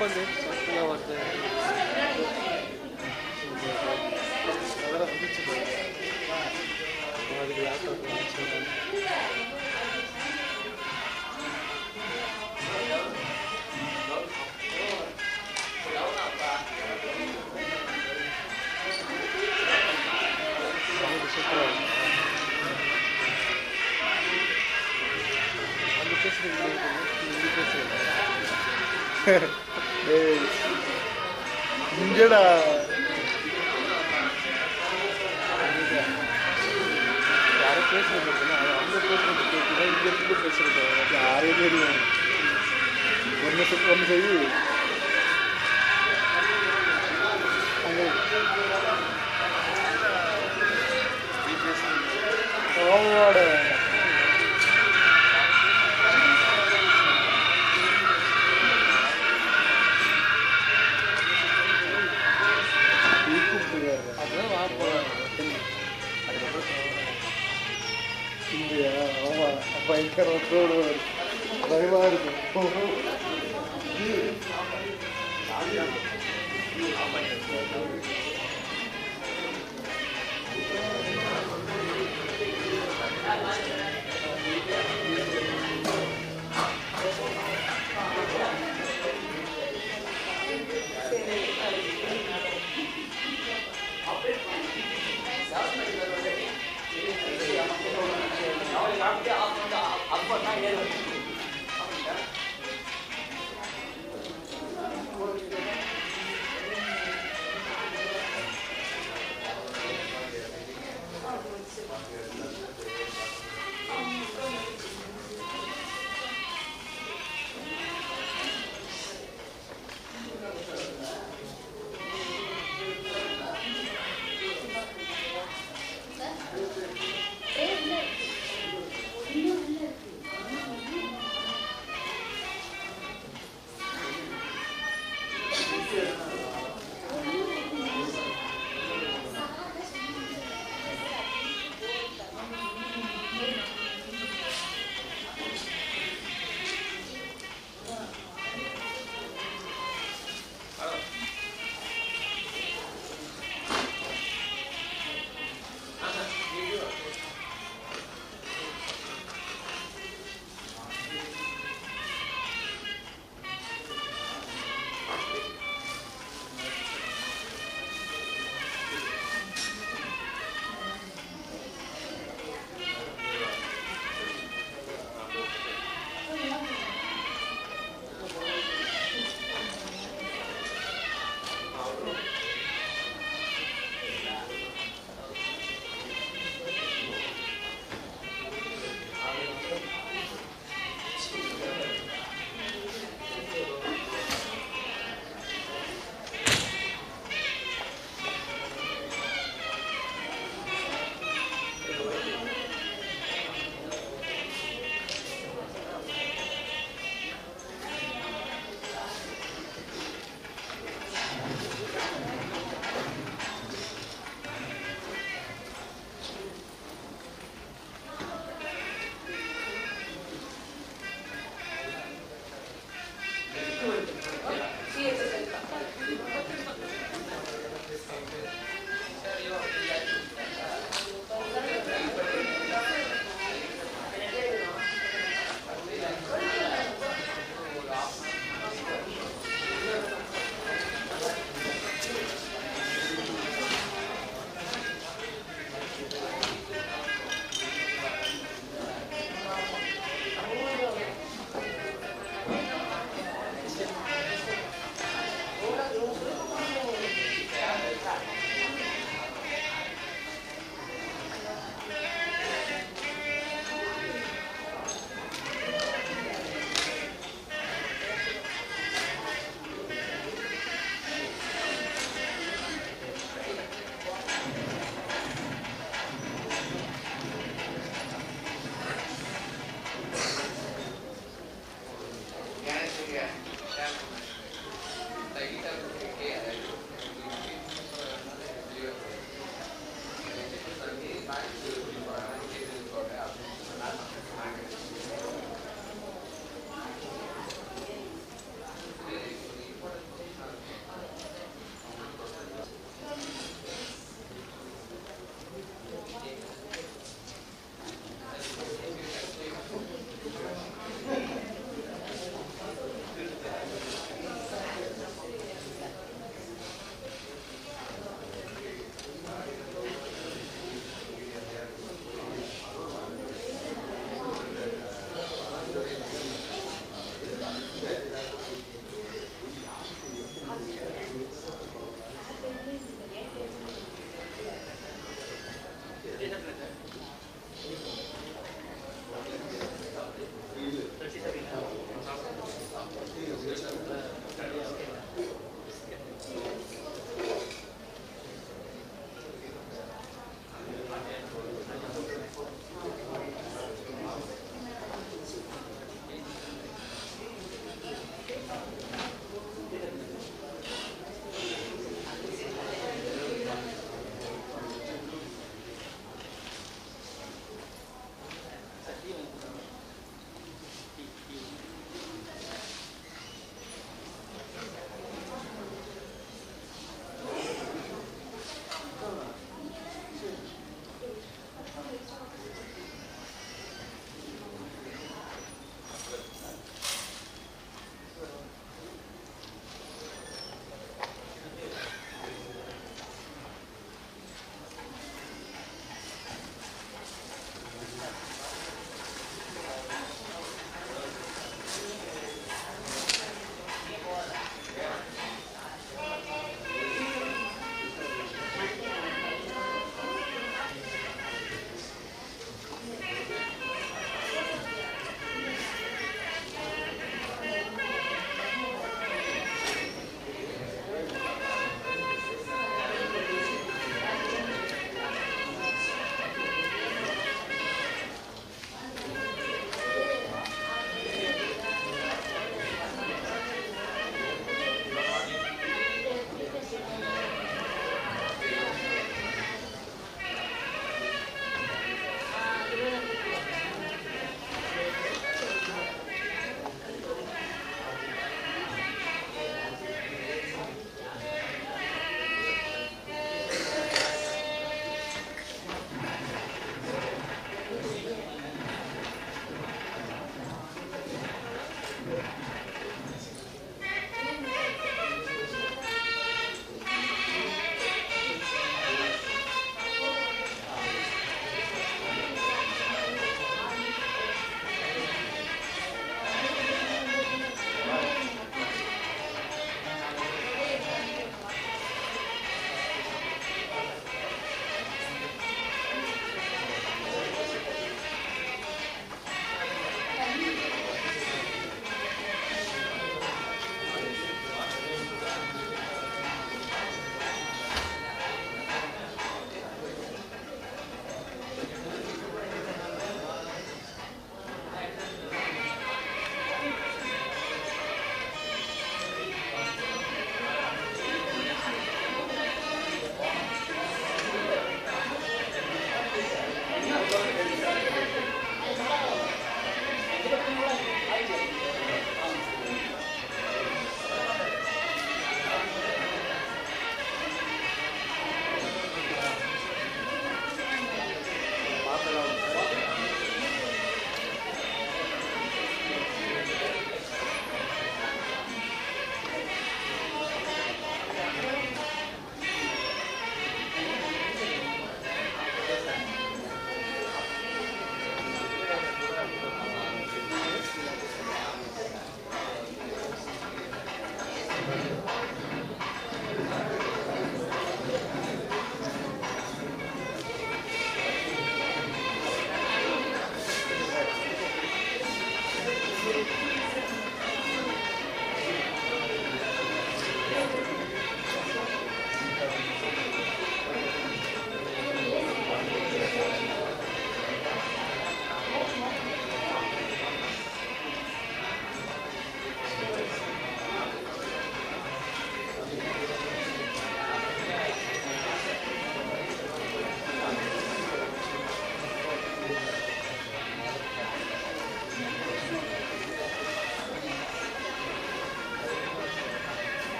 చెప్పండి చక్కగా వద్దాయి ಅದರ ಮುಗಿಸಿದೆ ಅದಕ್ಕೆ ಲ್ಯಾಪ್ಟಾಪ್ இங்கடா யாரோ பேசுறது அவங்க பேசுறது கேட்குதா இங்க இருந்து பேசுறது யாரே தெரியும் ஒன்று செய்ய அவங்களோட அதுதான் வா போகிறாங்க இல்லையா ஆமா பயங்கர பயமா இருக்கும்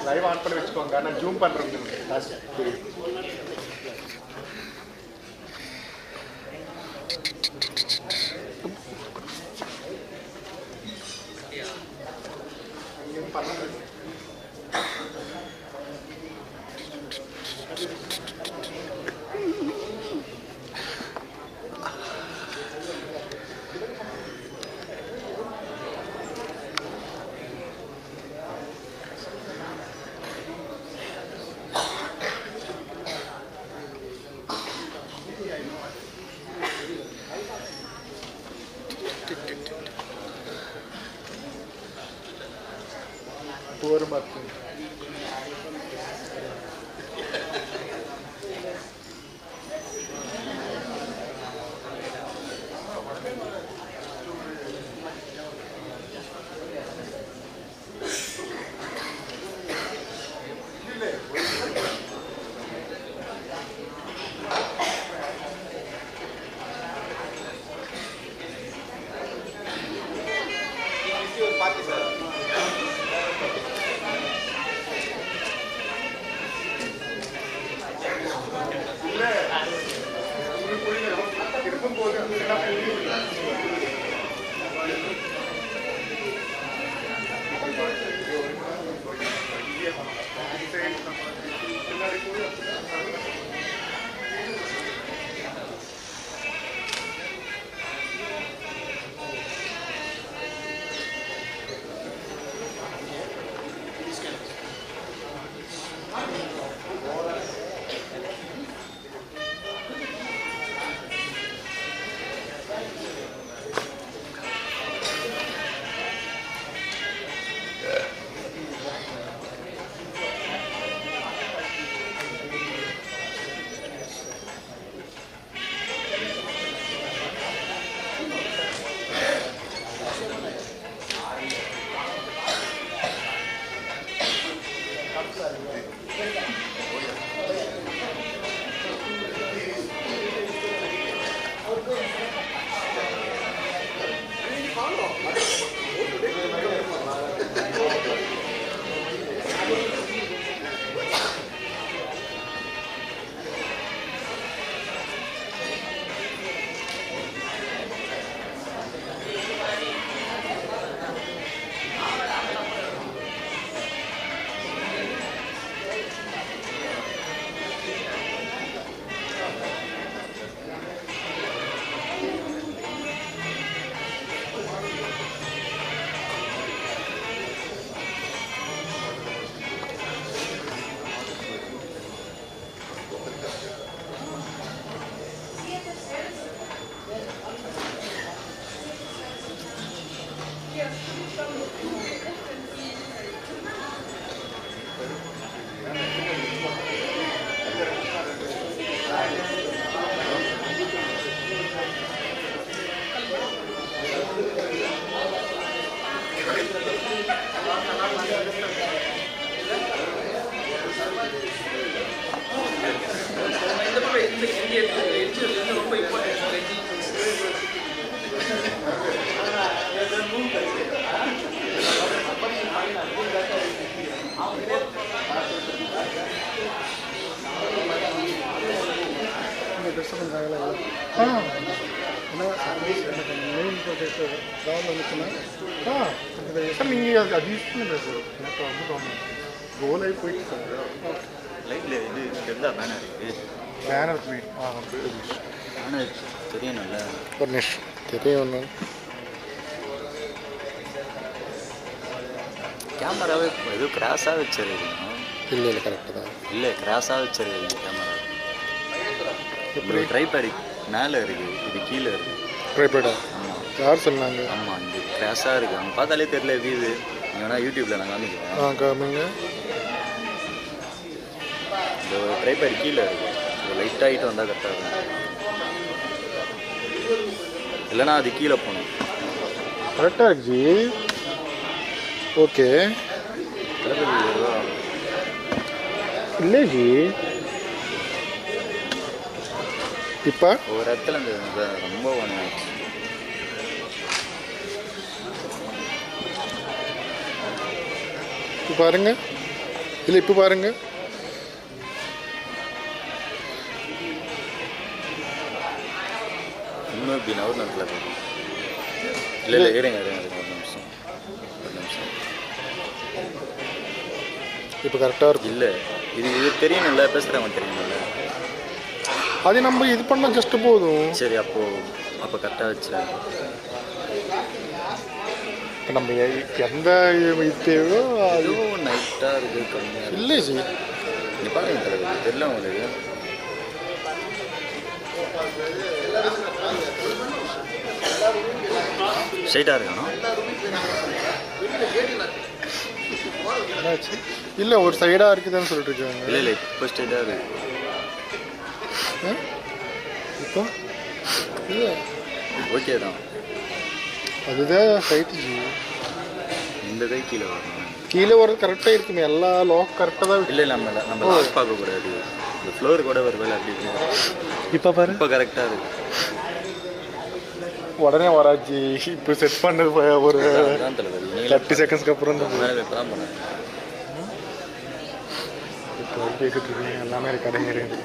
லைவ் ஆன் பண்ணி வச்சுக்கோங்க, நான் ஜூம் பண்ணுறேன். ஒரு பத்து సార్ మీరు అది తీసుకున్నారు సార్ నాకు అందుబాగుంది கோல் ஆகி போயிட்டு சார். லைட்டில் இது எந்த பேனர் இருக்குது? பேனர் பேனர் தெரியணும்ல. ஒரு நிமிஷம் தெரியும் ஒன்று. கேமராவே எதுவும் கிராஸாக வச்சிருக்கீங்க? இல்லை இல்லை கரெக்டு தான். இல்லை கிராஸாக வச்சிருக்கீங்க கேமரா. எப்படி ட்ரைபேட் மேலே இருக்குது, இது கீழே இருக்குது. ட்ரைபேடா? ஆமாம். யார் சொன்னாங்க? ஆமாம், இது கிராஸாக இருக்குது. அவங்க பார்த்தாலே தெரியல எப்படி இது. நீங்கள் வேணால் யூடியூப்பில் நான் காமிக்கிறேன். காமிங்க. இந்த ட்ரைபேட் கீழே இருக்குது. இது லைட்டாக ஆகிட்டு வந்தால் கரெக்டாக இருக்கும். இல்லைனா அது கீழே போகணும். கரெக்டாக இருக்கு ஜி. ஓகே. இல்லை ஜி. இப்போ ஒரு இடத்துல இந்த ரொம்ப ஒன்று ஆச்சு. இப்போ பாருங்க. இல்லை இப்போ பாருங்க. இன்னும் இப்படி நவர் நேரத்தில் இருக்கும். இல்லை இல்லை இருங்க இருங்க இருங்க ஒரு நிமிஷம். இப்போ கரெக்டாக இருக்கும். இல்லை இது இது தெரியணும்ல, பேசுகிறவங்க தெரியணும்ல. அது நம்ம இது பண்ணால் ஜஸ்ட்டு போதும். சரி அப்போ கரெக்டாக வச்சுருங்க. இப்போ நம்ம எந்த இது தேவையோ அதுவும் நைட்டாக இருக்குது கம்மியாக. இல்லை ஜி. நீ பாருங்க தலைவர், தெரியல உங்களுக்கு. ஸ்ட்ரைட்டாக இருக்கணும். என்னாச்சு? இல்லை ஒரு சைடாக இருக்குதுன்னு சொல்லிட்டு இருக்காங்க. இல்லை இல்லை இப்போ ஸ்ட்ரைட்டாக இருக்குது. இப்போ இல்லை ஓகே தான். அதுதான் ஹைட்டு ஜி. இந்த கை கீழே வரணும். கீழே வர்றது கரெக்டாக இருக்குமே. எல்லா லாக் கரெக்டாக தான். இல்லை நம்ம லாக் பார்க்கக்கூடாது. இந்த ஃப்ளோர் கூட ஒரு வேலை அப்படி இப்போ பாரு. இப்போ கரெக்டாக இருக்குது. உடனே வராஜி. இப்போ செட் பண்ணது ஒரு தான் தலைவர். 30 செகண்ட்ஸ்க்கு அப்புறம் தான் இப்போ தான் பண்ணேன். இப்போ பேசிட்டு இருக்கீங்க. எல்லாமே கடைங்க இருக்குது.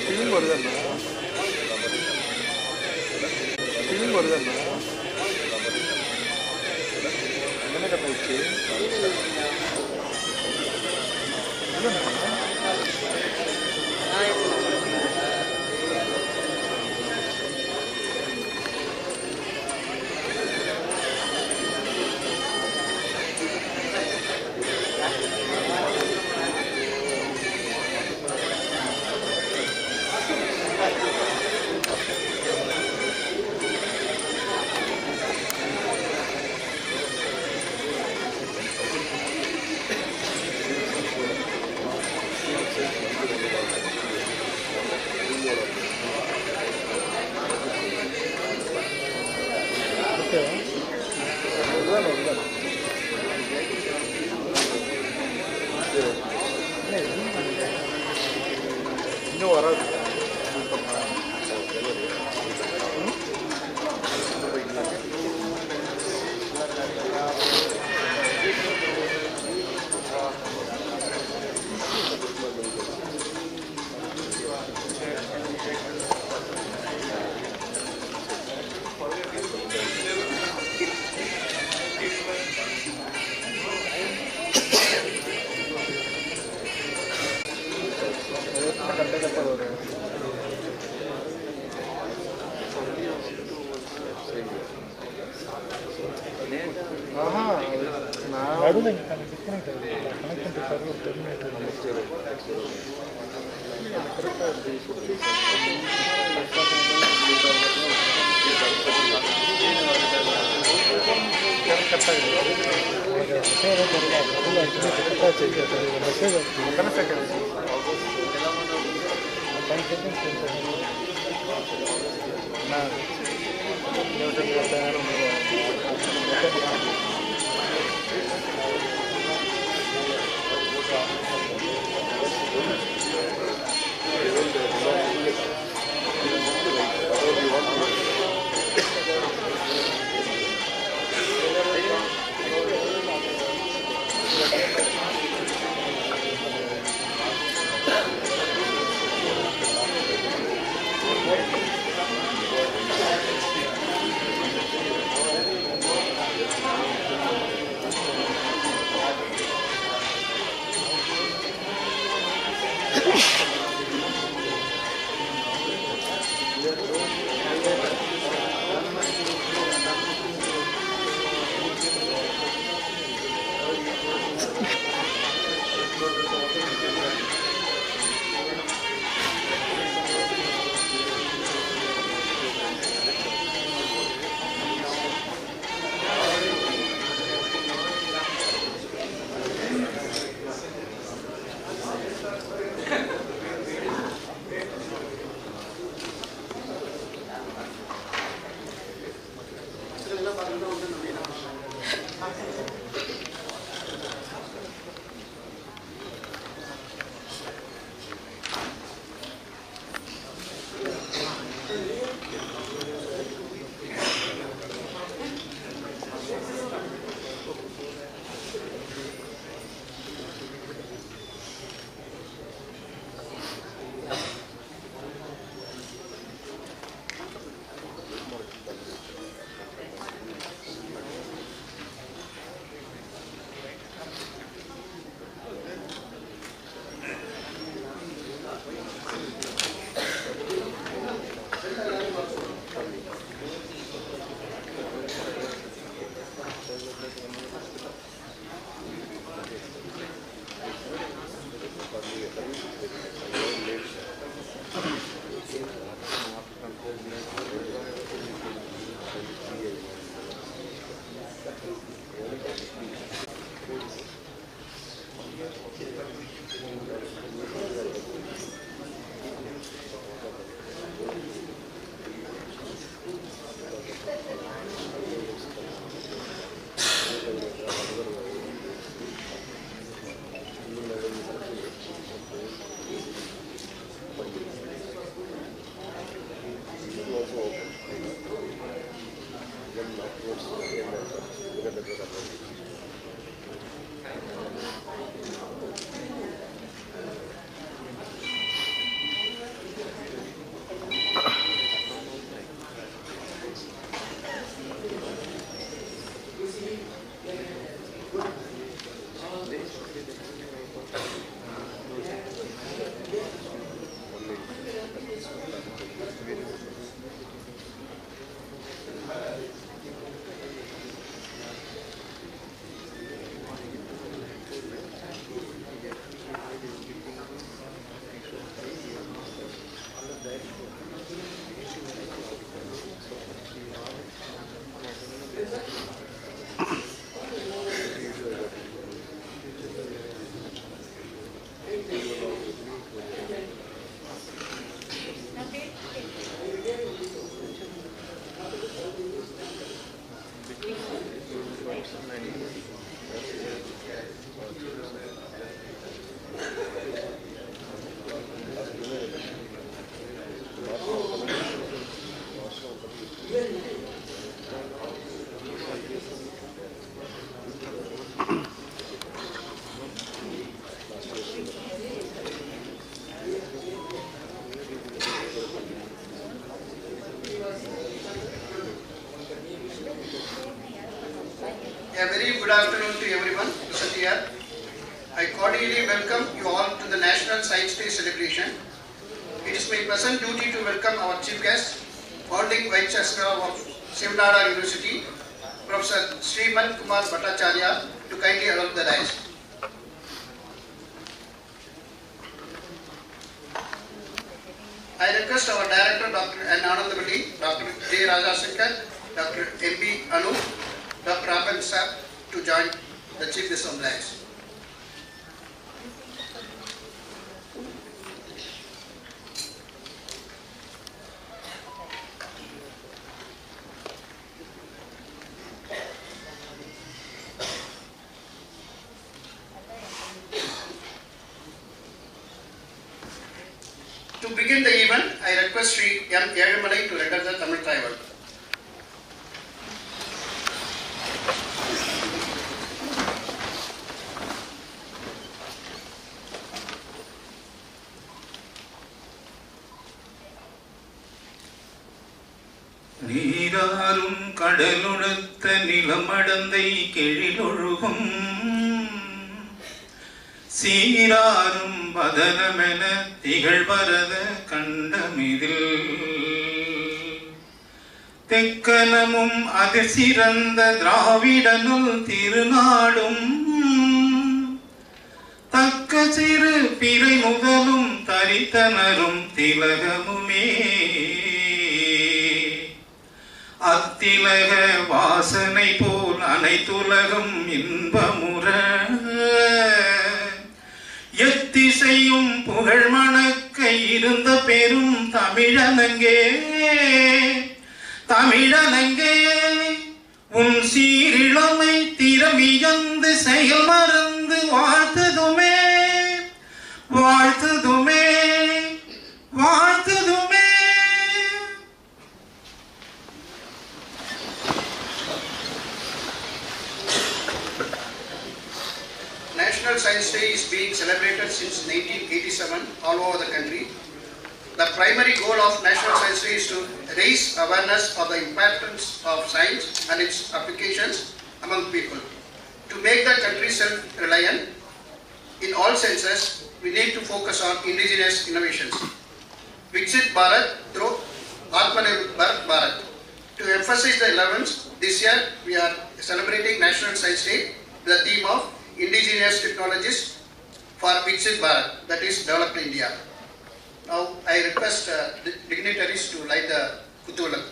ஃபீலிங் வருதா? ஃபீலிங் வருதா? என்ன கட்டாயிடுச்சு? இன்னும் வராது. A very good afternoon to everyone present here. I cordially welcome you all to the National Science Day celebration. It is my present duty to welcome our chief guest, founding Vice Chancellor of Nadar University, Professor Sriman Kumar Bhattacharyya, to kindly adopt the dais. I request our Director, Dr. N. Anandavali, Dr. J. Rajasekhar, Dr. M.B. Anu, Dr. Aban Sir to join the Chief Guest on dais. To begin the event, I request Sri M. Yadumalai to render the Tamil Tribal. நீராரும் கடலுடுத்த நிலமடந்தை கெழிலொழுகும் சீராரும் பதனமென திகழ்பரத கண்டமிதில் தெக்கனமும் அதிர் சிறந்த திராவிடனுள் திருநாடும் தக்க சிறு பிறை முதலும் தரித்தனரும் திலகமுமே அத்திலக வாசனை போல் அனைத்துலகம் இன்பமுற எத்திசையும் புகழ் மணக்க இருந்த பெரும் தமிழனங்கே தமிழனங்கே உன் சீரிழமை திறமியந்து செயல் மறந்து வாழ்த்துதுமே வாழ்த்துதுமே வாழ்த்துதுமே. National Science Day is being celebrated since 1987 all over the country. The primary goal of National Science Day is to raise awareness of the importance of science and its applications among people. To make the country self-reliant in all senses, we need to focus on indigenous innovations. Viksit Bharat through Atmanirbhar Bharat. To emphasize the relevance, this year we are celebrating National Science Day with the theme of indigenous technologies for Viksit Bharat, that is developed India. Now I request dignitaries to light the Kutuvalak.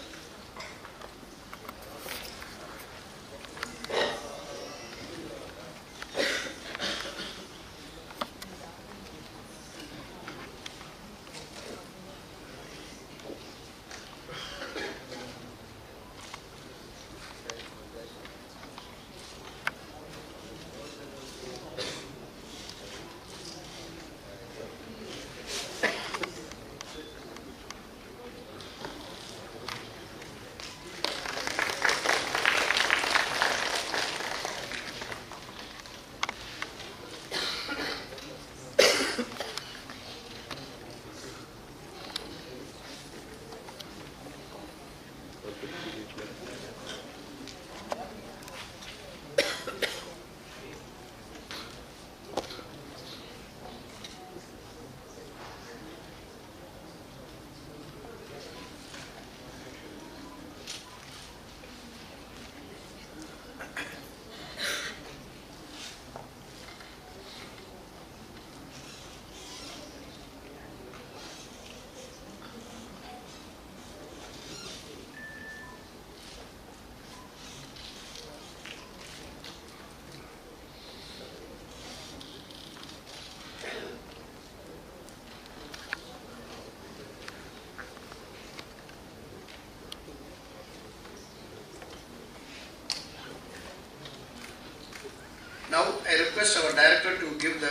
request our director to give the,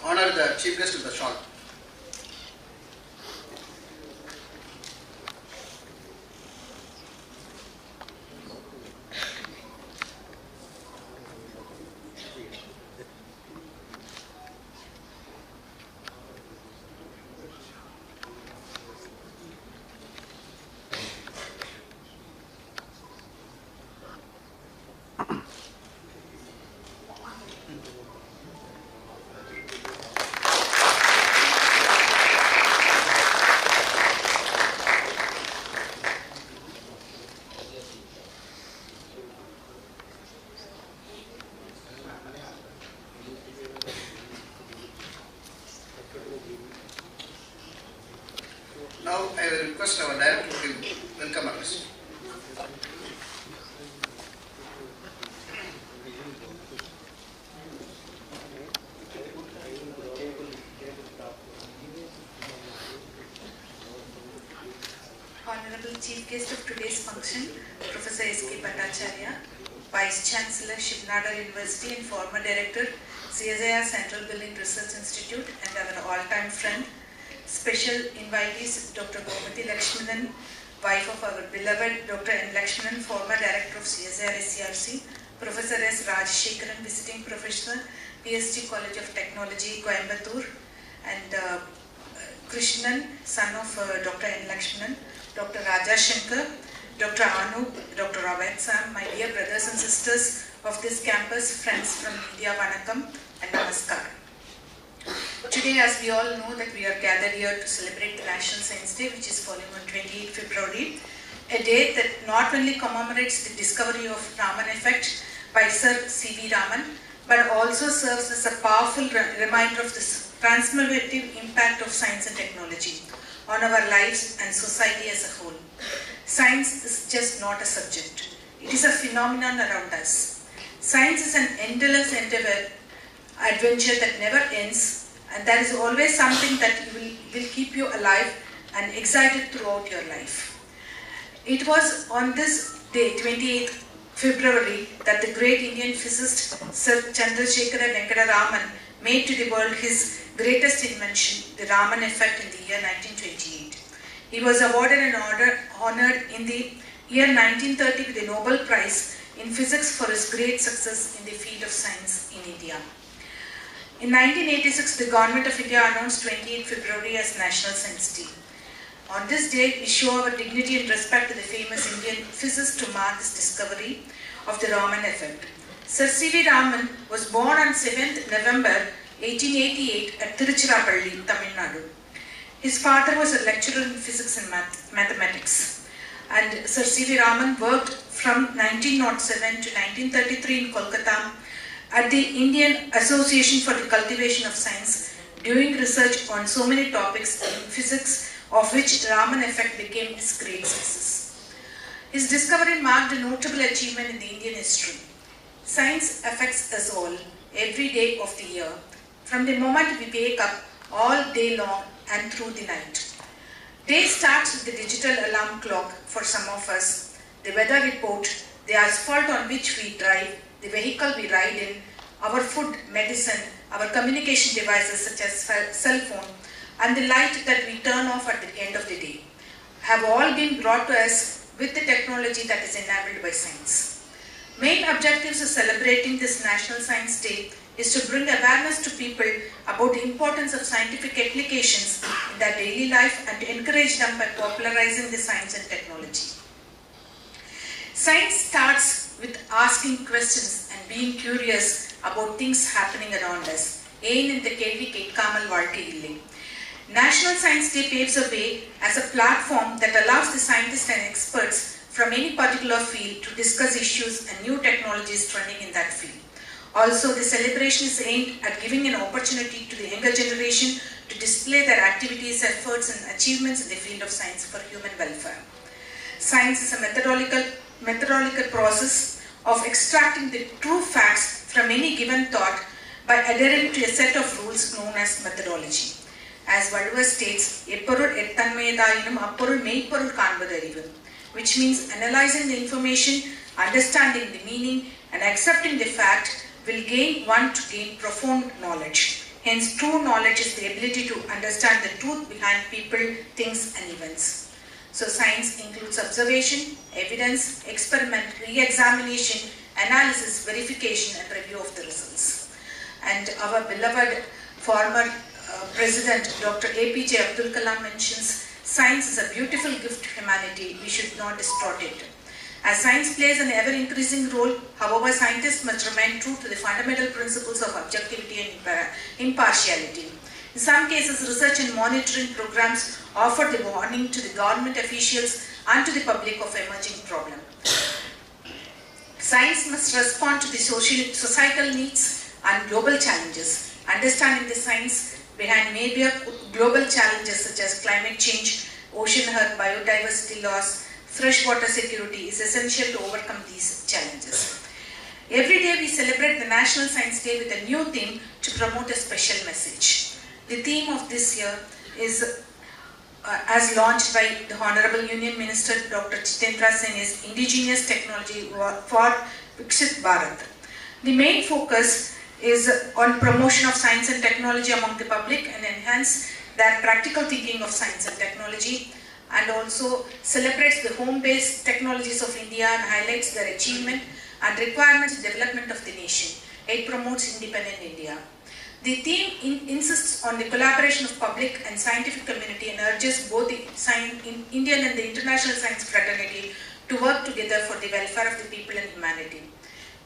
honor the chief guest with the shawl. Now I will request our director to give welcome address. Honorable Chief Guest of today's function, Professor S.K. Bhattacharyya, Vice Chancellor, Shiv Nadar University and former Director, CSIR Central Building Research Institute, and our all-time friend, special invitees, Dr. Gomati Lakshmanan, wife of our beloved Dr. N. Lakshmanan, former Director of CSIR-SERC, Professor S. Rajshekaran, Visiting Professor, PSG College of Technology, Coimbatore, and Krishnan, son of Dr. N. Lakshmanan, Dr. Raja Shankar, Dr. Anu, Dr. Robert Sam, my dear brothers and sisters of this campus, friends from India, Vanakkam and Namaskar. Today, as we all know, that we are gathered here to celebrate the National Science Day, which is falling on 28 February, a day that not only commemorates the discovery of Raman effect by Sir C.V. Raman, but also serves as a powerful reminder of the transformative impact of science and technology on our lives and society as a whole. Science is just not a subject. It is a phenomenon around us. Science is an endless adventure that never ends, and there is always something that will keep you alive and excited throughout your life. It was on this day, 28th February, that the great Indian physicist Sir Chandrasekhara Raman made to the world his greatest invention, the Raman effect, in the year 1928. He was awarded and honored in the year 1930 with the Nobel Prize in Physics for his great success in the field of science in India. In 1986, the Government of India announced 28 February as National Science Day. On this day, we show our dignity and respect to the famous Indian physicist to mark this discovery of the Raman effect. Sir C.V. Raman was born on 7th November 1888 at Tiruchirappalli, Tamil Nadu. His father was a lecturer in physics and mathematics. And Sir C.V. Raman worked from 1907 to 1933 in Kolkata at the Indian Association for the Cultivation of Science, doing research on so many topics in physics, of which Raman effect became his great success. His discovery marked a notable achievement in the Indian history. Science affects us all, every day of the year, from the moment we wake up, all day long and through the night. Day starts with the digital alarm clock for some of us, the weather report, the asphalt on which we drive, the vehicle we ride in, our food, medicine, our communication devices such as cell phone, and the light that we turn off at the end of the day, have all been brought to us with the technology that is enabled by science. Main objectives of celebrating this National Science Day is to bring awareness to people about the importance of scientific applications in their daily life and to encourage them by popularizing the science and technology. Science starts with asking questions and being curious about things happening around us. National Science Day paves a way as a platform that allows the scientists and experts from any particular field to discuss issues and new technologies trending in that field. Also, the celebration is aimed at giving an opportunity to the younger generation to display their activities, efforts and achievements in the field of science for human welfare. Science is a methodological process of extracting the true facts from any given thought by adhering to a set of rules known as methodology. As Valluvar states, which means analyzing the information, understanding the meaning and accepting the fact will gain profound knowledge. Hence, true knowledge is the ability to understand the truth behind people, things and events. So science includes observation, evidence, experiment, re-examination, analysis, verification and review of the results. And our beloved former President Dr. APJ Abdul Kalam mentions, science is a beautiful gift to humanity, we should not distort it. As science plays an ever-increasing role, however, scientists must remain true to the fundamental principles of objectivity and impartiality. In some cases, research and monitoring programs offer the warning to the government officials and to the public of emerging problems. Science must respond to the societal needs and global challenges. Understanding the science behind major global challenges such as climate change, ocean health, biodiversity loss, freshwater security is essential to overcome these challenges. Every day we celebrate the National Science Day with a new theme to promote a special message. The theme of this year is, as launched by the Honorable Union Minister Dr. Jitendra Singh, is Indigenous Technology for Viksit Bharat. The main focus is on promotion of science and technology among the public and enhance their practical thinking of science and technology, and also celebrates the home-based technologies of India and highlights their achievement and requirements and development of the nation. It promotes independent India. The theme insists on the collaboration of public and scientific community and urges both the Indian and the international science fraternity to work together for the welfare of the people and humanity.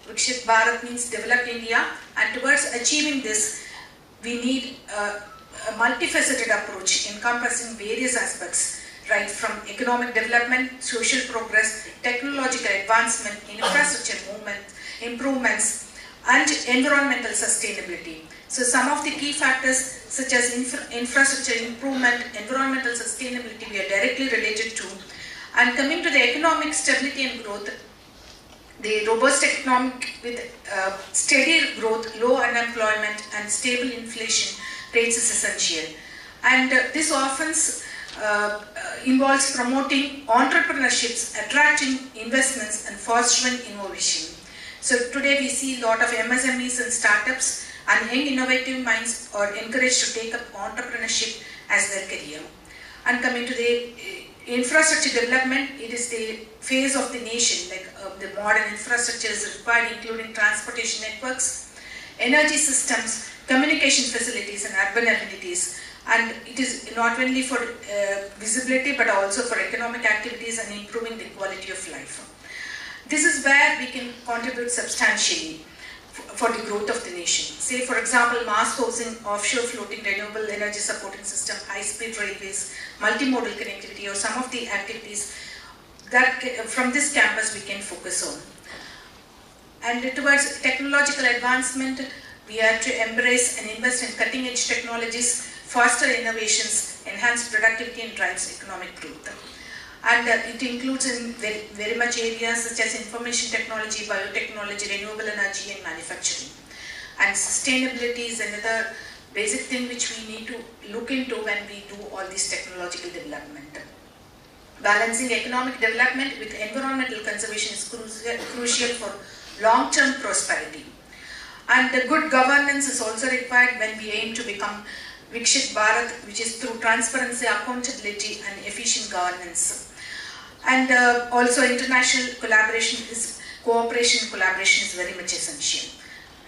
Viksit Bharat means develop India, and towards achieving this, we need a multifaceted approach encompassing various aspects, right from economic development, social progress, technological advancement, infrastructure improvements, and environmental sustainability. So some of the key factors such as infrastructure improvement, environmental sustainability we are directly related to. And coming to the economic stability and growth, the robust economic with steady growth, low unemployment and stable inflation rates is essential. And this often involves promoting entrepreneurships, attracting investments and fostering innovation. So today we see a lot of MSMEs and startups, and young innovative minds are encouraged to take up entrepreneurship as their career. And coming to the infrastructure development, it is the phase of the nation, like the modern infrastructure is required, including transportation networks, energy systems, communication facilities and urban amenities. And it is not only for visibility but also for economic activities and improving the quality of life. This is where we can contribute substantially for the growth of the nation. Say for example, mass housing, offshore floating renewable energy supporting system, high-speed railways, multimodal connectivity, or some of the activities that from this campus we can focus on. And towards technological advancement, we have to embrace and invest in cutting-edge technologies, foster innovations, enhance productivity and drives economic growth. And it includes in very much areas such as information technology, biotechnology, renewable energy and manufacturing. And sustainability is another basic thing which we need to look into when we do all this technological development. Balancing economic development with environmental conservation is crucial for long-term prosperity. And good governance is also required when we aim to become Viksit Bharat, which is through transparency, accountability and efficient governance. And also international collaboration is, cooperation and collaboration is very much essential.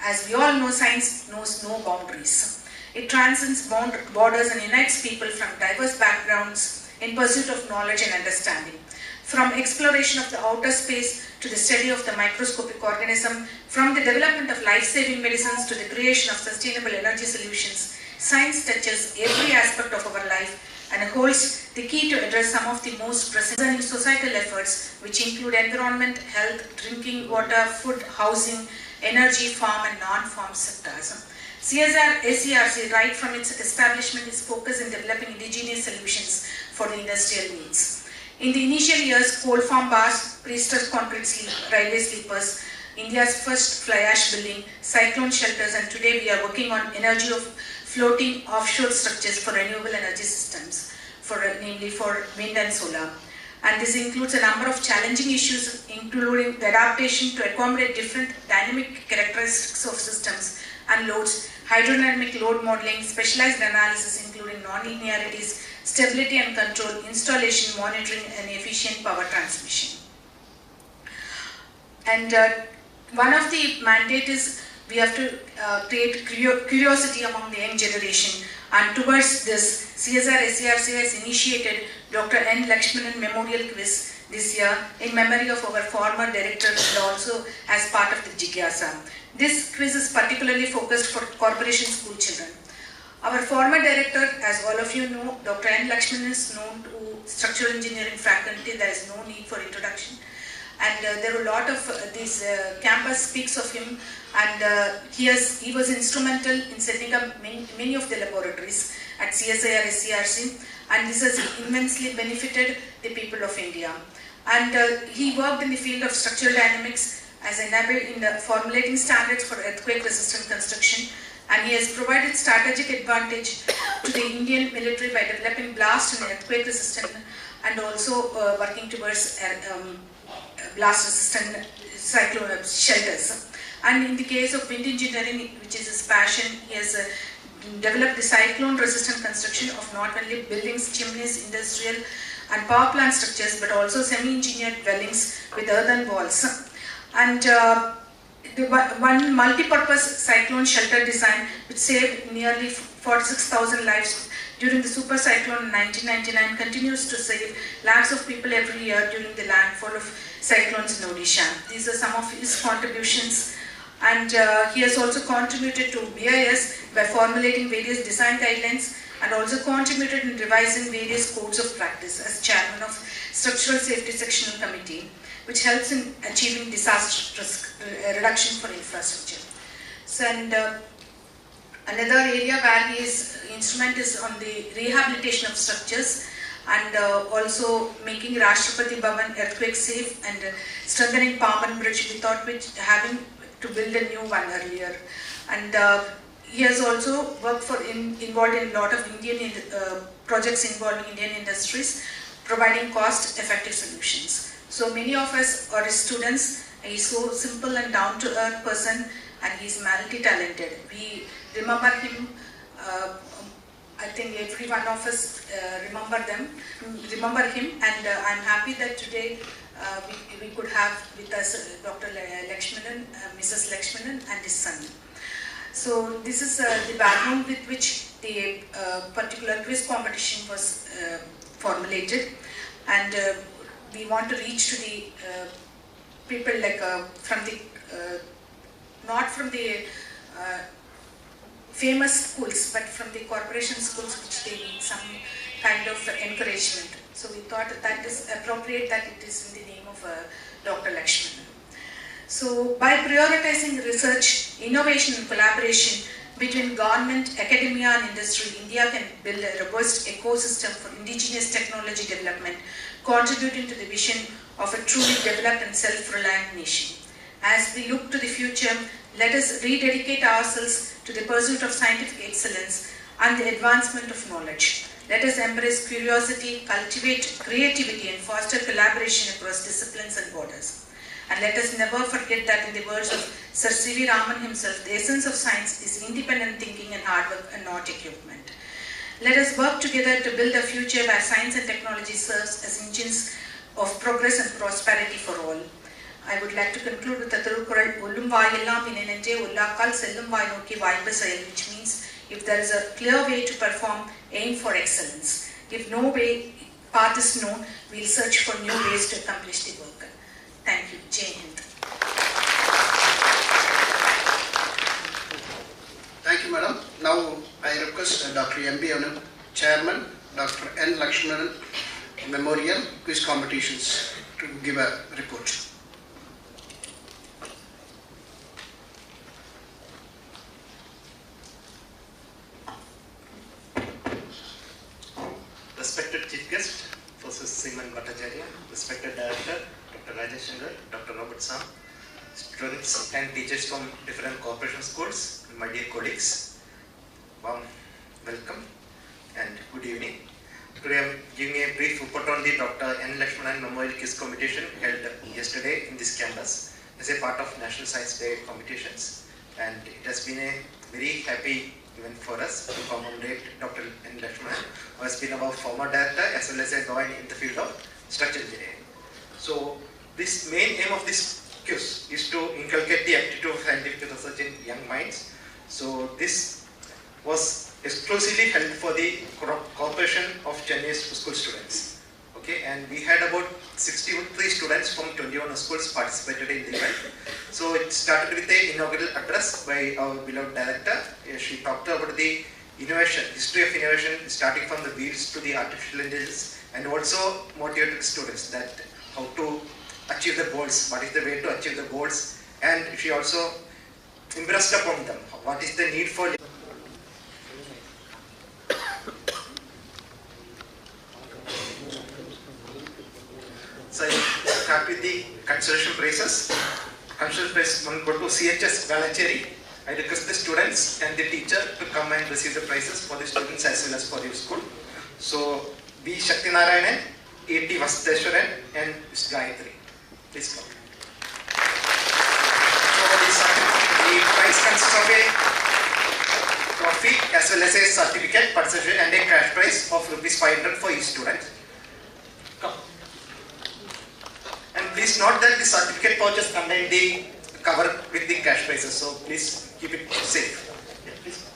As we all know, science knows no boundaries. It transcends borders and unites people from diverse backgrounds in pursuit of knowledge and understanding. From exploration of the outer space to the study of the microscopic organism, from the development of life-saving medicines to the creation of sustainable energy solutions, science touches every aspect of our life and holds the key to address some of the most pressing societal efforts, which include environment, health, drinking water, food, housing, energy, farm and non-farm sectors. CSIR-SERC, right from its establishment, is focused in developing indigenous solutions for the industrial needs. In the initial years, coal farm bars, pre-stressed concrete railway sleepers, India's first fly ash building, cyclone shelters, and today we are working on energy of floating offshore structures for renewable energy systems, namely for wind and solar. And this includes a number of challenging issues, including the adaptation to accommodate different dynamic characteristics of systems and loads, hydrodynamic load modeling, specialized analysis including non-linearities, stability and control, installation, monitoring, and efficient power transmission. And one of the mandates is we have to create curiosity among the young generation, and towards this, CSIR-SERC has initiated Dr. N. Lakshmanan Memorial Quiz this year in memory of our former director and also as part of the Jigyasa. This quiz is particularly focused for corporation school children. Our former director, as all of you know, Dr. N. Lakshmanan is known to structural engineering faculty. There is no need for introduction. And there are a lot of this campus speaks of him, and he was instrumental in setting up many of the laboratories at CSIR-SERC, and this has immensely benefited the people of India. And he worked in the field of structural dynamics as enabled in the formulating standards for earthquake-resistant construction, and he has provided strategic advantage to the Indian military by developing blast and earthquake-resistant, and also working towards blast-resistant cyclone shelters. And in the case of wind engineering, which is his passion, he has developed the cyclone-resistant construction of not only buildings, chimneys, industrial and power plant structures, but also semi-engineered dwellings with earthen walls. And the one multi-purpose cyclone shelter design, which saved nearly 46,000 lives during the super cyclone in 1999, continues to save lakhs of people every year during the landfall of cyclones in Odisha. These are some of his contributions, and he has also contributed to BIS by formulating various design guidelines, and also contributed in revising various codes of practice as chairman of Structural Safety Sectional Committee, which helps in achieving disaster risk reduction for infrastructure. So, and another area where his instrument is on the rehabilitation of structures, and also making Rashtrapati Bhavan earthquake safe, and strengthening Paman Bridge, without which having to build a new one earlier. And he has also worked involved in a lot of Indian projects involving Indian industries, providing cost-effective solutions. So many of us are his students. He's so simple and down-to-earth person, and he's multi-talented. We remember him. I think every one of us remember him, and I'm happy that today we could have with us Dr. Lakshmanan, Mrs. Lakshmanan, and his son. So this is the background with which the particular quiz competition was formulated, and we want to reach to the people like from the not from the famous schools, but from the corporation schools, which they need some kind of encouragement. So we thought that is appropriate that it is in the name of Dr. Lakshmanan. So by prioritizing research, innovation and collaboration between government, academia and industry, India can build a robust ecosystem for indigenous technology development, contributing to the vision of a truly developed and self-reliant nation. As we look to the future, let us rededicate ourselves to the pursuit of scientific excellence and the advancement of knowledge. Let us embrace curiosity, cultivate creativity and foster collaboration across disciplines and borders. And let us never forget that, in the words of Sir C.V. Raman himself, the essence of science is independent thinking and hard work and not equipment. Let us work together to build a future where science and technology serves as engines of progress and prosperity for all. I would like to conclude with the Thirukural, Ullum Vaayellam Pinenente Ullakal Sellum Vaay Nokki Vaayimba Seyal, which means if there is a clear way to perform, aim for excellence. If no way path is known, we will search for new ways to accomplish the work. Thank you. Jai Hind. Thank you, Madam. Now I request Dr. M.B. Anand, Chairman, Dr. N. Lakshmanan Memorial Quiz Competitions, to give a report. Respected Chief Guest, Professor Bhattacharyya, respected Director, Dr. Rajesh, Dr. Robert Sam, students and teachers from different corporation schools, my dear colleagues, warm welcome and good evening. Today I am giving a brief report on the Dr. N. Lakshmanan Memorial Quiz Competition held yesterday in this campus as a part of National Science Day competitions, and it has been a very happy event for us to commemorate Dr. N. Lakshmanan, who has been our former director as well as a guide in the field of structural engineering. So this main aim of this quiz is to inculcate the aptitude of scientific research in young minds. So this was exclusively held for the Corporation of Chennai school students. Okay, and we had about 63 students from 21 schools participated in the event. So it started with the inaugural address by our beloved director. She talked about the innovation, history of innovation, starting from the wheels to the artificial intelligence, and also motivated students that how to achieve the goals, what is the way to achieve the goals, and she also impressed upon them what is the need for. So I start with the consolation prizes. Consolation prize one go to CSIR-SERC. I request the students and the teacher to come and receive the prizes for the students as well as for your school. So B. Shakti Narayanan, A.T. Vasudeshwaran, and Ms. Gayatri. Please come. So the prize consists of a trophy as well as a certificate, participation, and a cash prize of ₹500 for each student. Come. And please note that the certificate pouches contain the cover with the cash prizes, so please keep it safe. Yeah, please.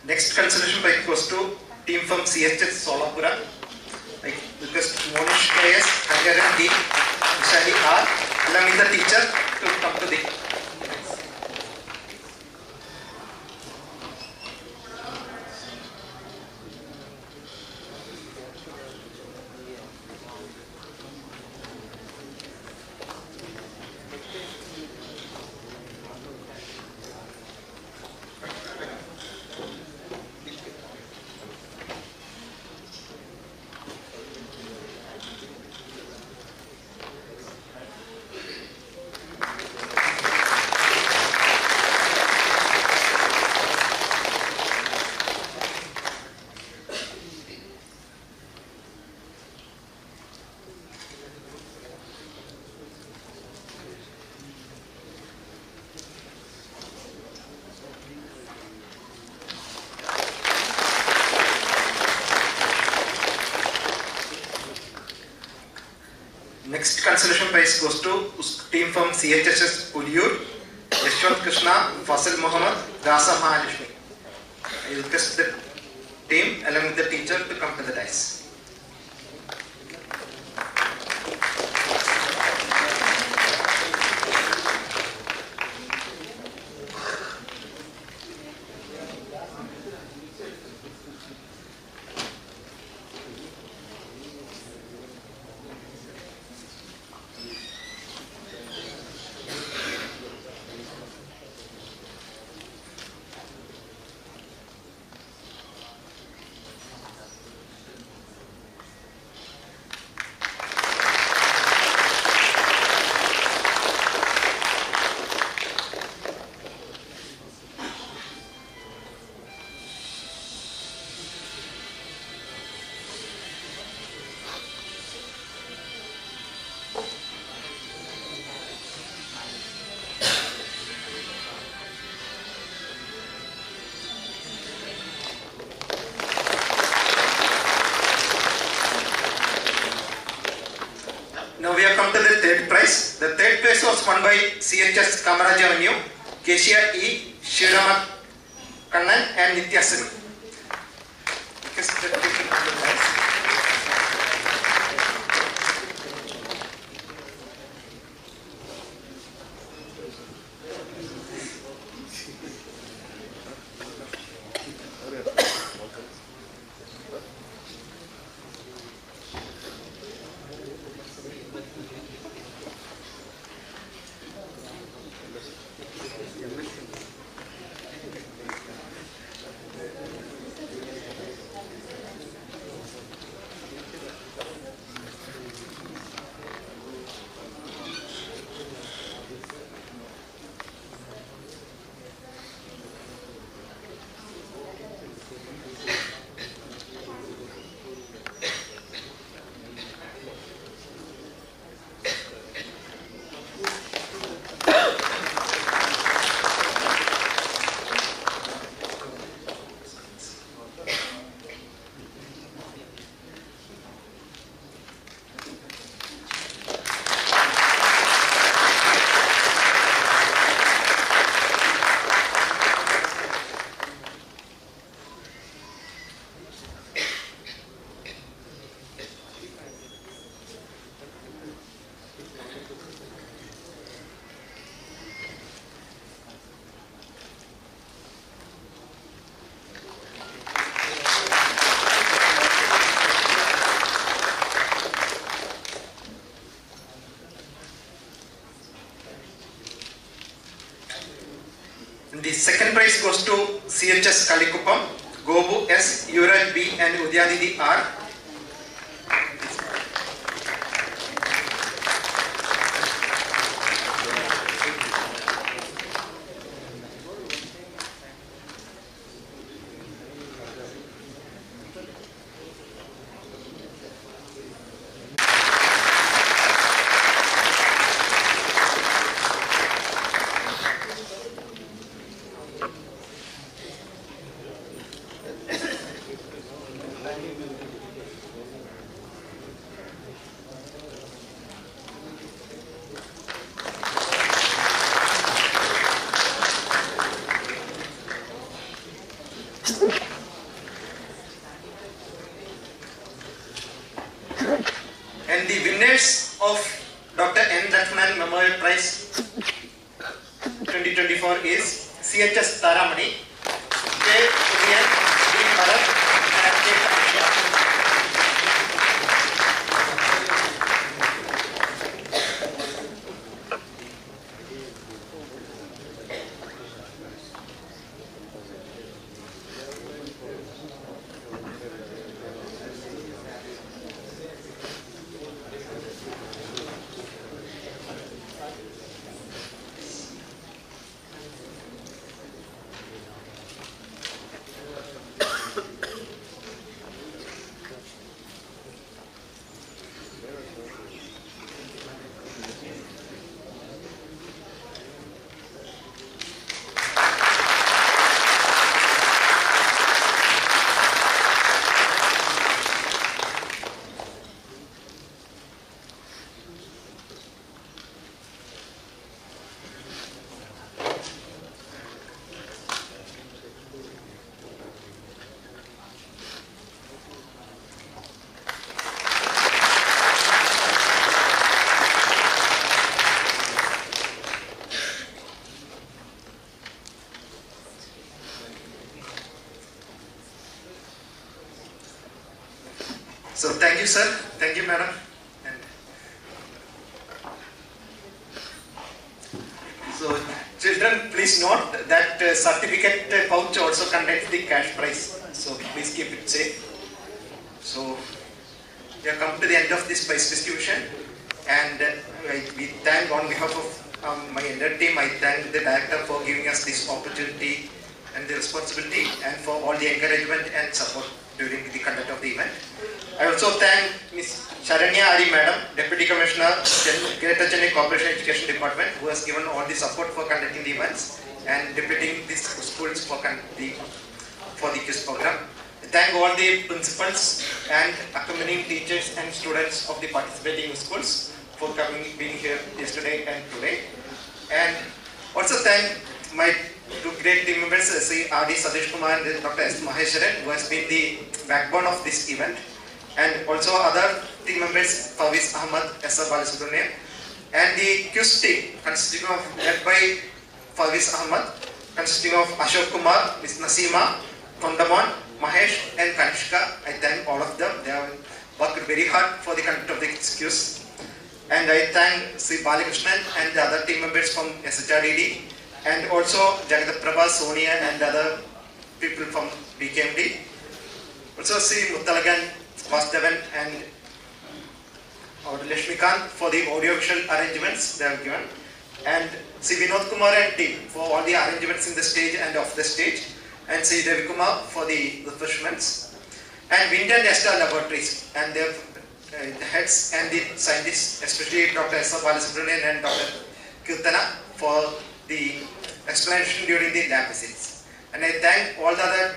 Next consolation prize goes to team from CHS Solapura. I request Monish KS, Hariharan D, Vishali R, along with the teacher to come to the. Next consolation prize goes to team from CHSS Uliyur, Yashwant Krishna, Faisal Muhammad, Rasa Mahalishmi. I request the team along with the teacher to come to the dais. Now we have come to the third prize. The third prize was won by CHS Kamaraj Avenue, Kesia E. Shirama Kannan and Nityasri. The second prize goes to CHS Kalikupam, Gobu S, Yuvraj B and Udyadidi R. And the winners of Dr. N. Lakshmanan Memorial Prize 2024 is CHS Taramani, J. Udian, B. Bharat, and J. Kanisha. So thank you, sir. Thank you, madam. And so children, please note that certificate pouch also contains the cash prize. So please keep it safe. So we have come to the end of this prize distribution, and we thank on behalf of my entire team. I thank the director for giving us this opportunity and the responsibility, and for all the encouragement and support during the conduct of the event. I also thank Ms. Sharanya Ari Madam, Deputy Commissioner, Greater Chennai Corporation Education Department, who has given all the support for conducting the events and deputing these schools for the quiz program. I thank all the principals and accompanying teachers and students of the participating schools for being here yesterday and today. And also thank my two great team members, Sri R.D. Satish Kumar and Dr. S. Maheshwaran, who has been the backbone of this event. And also other team members, Fawaz Ahmad, S.R. Balasubramanian, and the quiz team consisting of, led by Fawaz Ahmad, consisting of Ashok Kumar, Ms. Nasima, Kondamon, Mahesh and Kanishka. I thank all of them. They have worked very hard for the conduct of the quiz. And I thank Sri Balakrishnan and the other team members from SHRDD, and also Jagadat Prabha, Sonia and other people from BKMD. Also Sri Muttalagan, Vastavan and Lashmikant for the audiovisual arrangements they have given, and Sri Vinod Kumar and team for all the arrangements in the stage and off the stage, and Sri Devi Kumar for the refreshments, and Wind and Esther Laboratories and their heads and the scientists, especially Dr. S. Balasubramanian and Dr. Kirtana for the explanation during the lab visits. And I thank all the other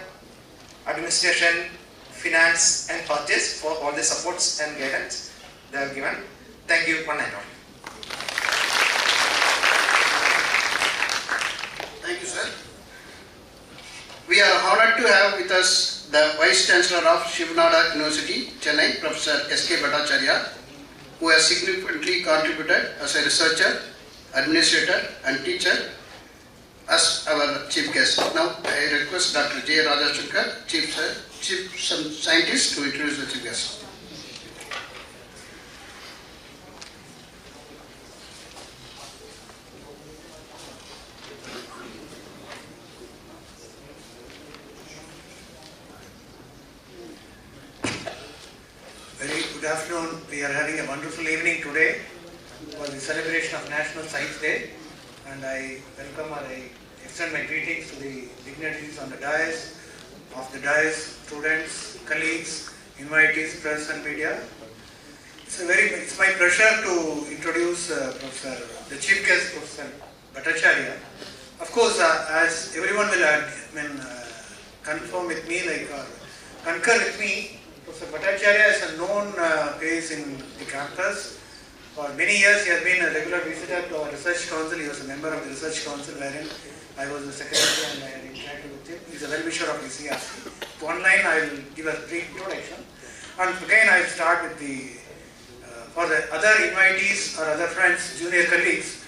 administration, finance and purchase for all the supports and guidance they have given. Thank you, one and all. Thank you, sir. We are honored to have with us the Vice Chancellor of Shiv Nadar University, Chennai, Professor S.K. Bhattacharyya, who has significantly contributed as a researcher, administrator and teacher as our chief guest. Now I request Dr. J. Rajashankar, Chief Scientist, to introduce the chief guest. Very good afternoon. We are having a wonderful evening today for the celebration of National Science Day, and I welcome or I extend my greetings to the dignitaries on the dais, students, colleagues, invitees, press and media. It's my pleasure to introduce the chief guest, Professor Bhattacharya. Of course, as everyone will confirm with me, concur with me, Professor Bhattacharya is a known face in the campus. For many years, he has been a regular visitor to our research council. He was a member of the research council wherein I was the secretary and I had interacted with him. He is a well-wisher of the CRC. One line, I will give a brief introduction. And again, I will start with for the other invitees or other friends, junior colleagues,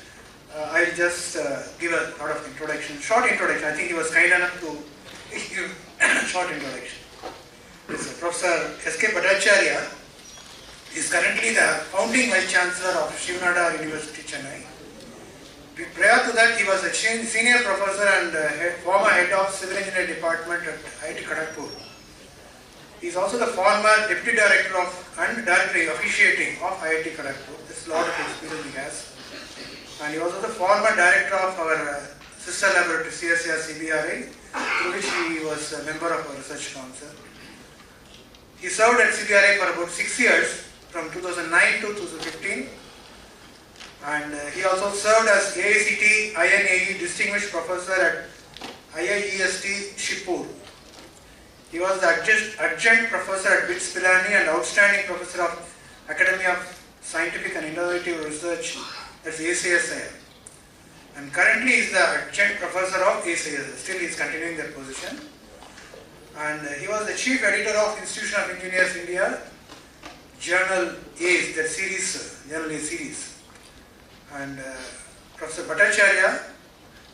I will just give a lot of introduction, short introduction. I think he was kind enough to give a short introduction. Professor S.K. Bhattacharya is currently the founding Vice Chancellor of Shiv Nadar University, Chennai. Prior to that, he was a senior professor and former head of Civil Engineering Department at IIT Kharagpur. He is also the former Deputy Director and Director Officiating of IIT Kharagpur. This is a lot of experience he has. And he was also the former Director of our sister laboratory, CSIR-SERC, through which he was a member of our research council. He served at CBRI for about 6 years, from 2009 to 2015. And he also served as AICT INAE Distinguished Professor at IIEST Shibpur. He was the adjunct professor at BITS Pilani and outstanding professor of Academy of Scientific and Innovative Research at CSIR. And currently he is the adjunct professor of CSIR. Still he is continuing that position. And he was the chief editor of Institution of Engineers India Journal ACE, that series, Journal ACE series. And Professor Bhattacharya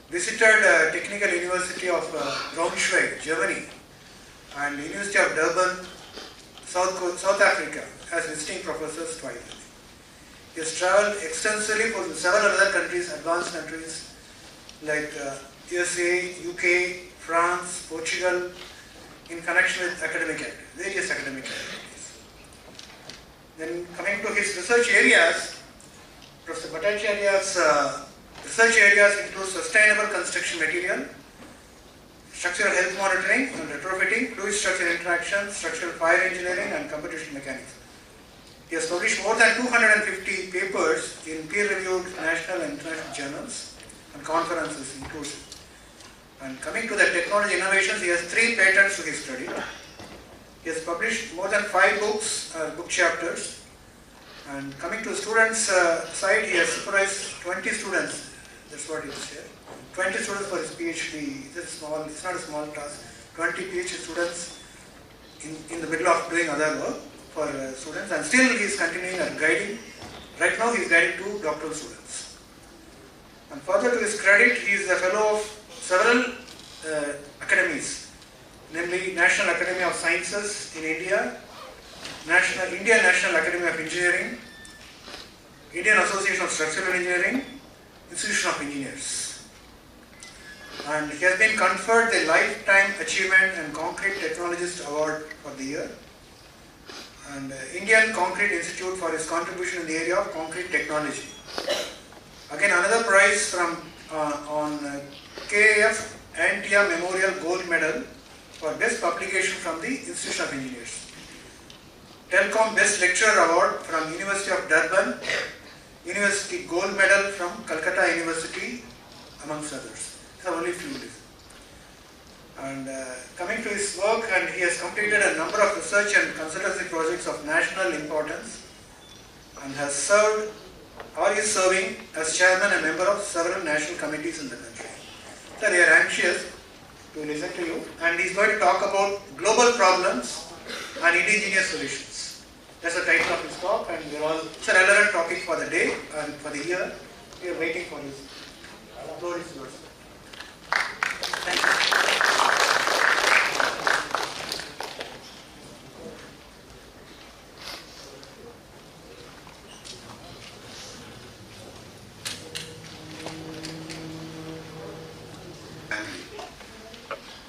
visited Technical University of Braunschweig, Germany, and University of Durban, South Africa, as visiting professors twice. He has travelled extensively for several other countries, advanced countries like USA, UK, France, Portugal, in connection with academic activities, various academic activities. Then coming to his research areas, Professor Bhattacharya's research areas include sustainable construction material, structural health monitoring and retrofitting, fluid structure interaction, structural fire engineering and computational mechanics. He has published more than 250 papers in peer-reviewed national and international journals and conferences inclusive. And coming to the technology innovations, he has 3 patents to his credit. He has published more than 5 books, book chapters, And coming to the students' side, he has supervised 20 students. That's what he said. 20 students for his PhD. It's not a small task. 20 PhD students in the middle of doing other work for students, and still he is continuing and guiding. Right now he is guiding 2 doctoral students. And further to his credit, he is a fellow of several academies, namely National Academy of Sciences in India, Indian National Academy of Engineering, Indian Association of Structural Engineering, Institution of Engineers. And he has been conferred the Lifetime Achievement and Concrete Technologist Award for the year, and Indian Concrete Institute for his contribution in the area of concrete technology. Again, another prize from on KAF Antia Memorial Gold Medal for Best Publication from the Institution of Engineers. Telcom Best Lecturer Award from University of Durban, University Gold Medal from Calcutta University, amongst others. These are only few lists. And coming to his work, and he has completed a number of research and consultancy projects of national importance, and has served or is serving as chairman and member of several national committees in the country. So we are anxious to listen to you, and he is going to talk about global problems and indigenous solutions. That's the title of his talk, and it's a relevant topic for the day and for the year. We are waiting for his floor is yours. Thank you.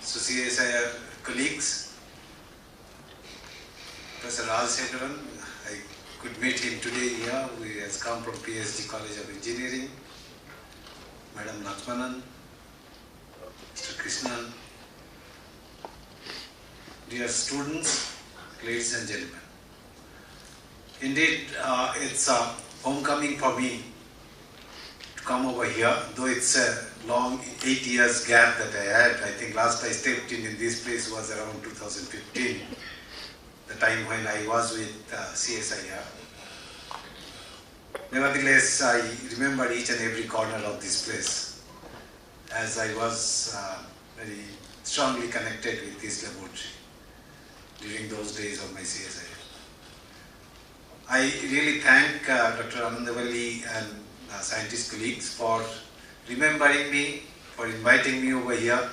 So CSIR colleagues, Professor Rajsekaran, I could meet him today here. He has come from PSG College of Engineering. Madam Lakshmanan, Mr. Krishnan, dear students, ladies and gentlemen. Indeed, it's a homecoming for me to come over here, though it's a long 8 years gap that I had. I think last I stepped in this place was around 2015, the time when I was with CSIR. Nevertheless, I remember each and every corner of this place, as I was very strongly connected with this laboratory during those days of my CSIR. I really thank Dr. Anandavalli and scientist colleagues for remembering me, for inviting me over here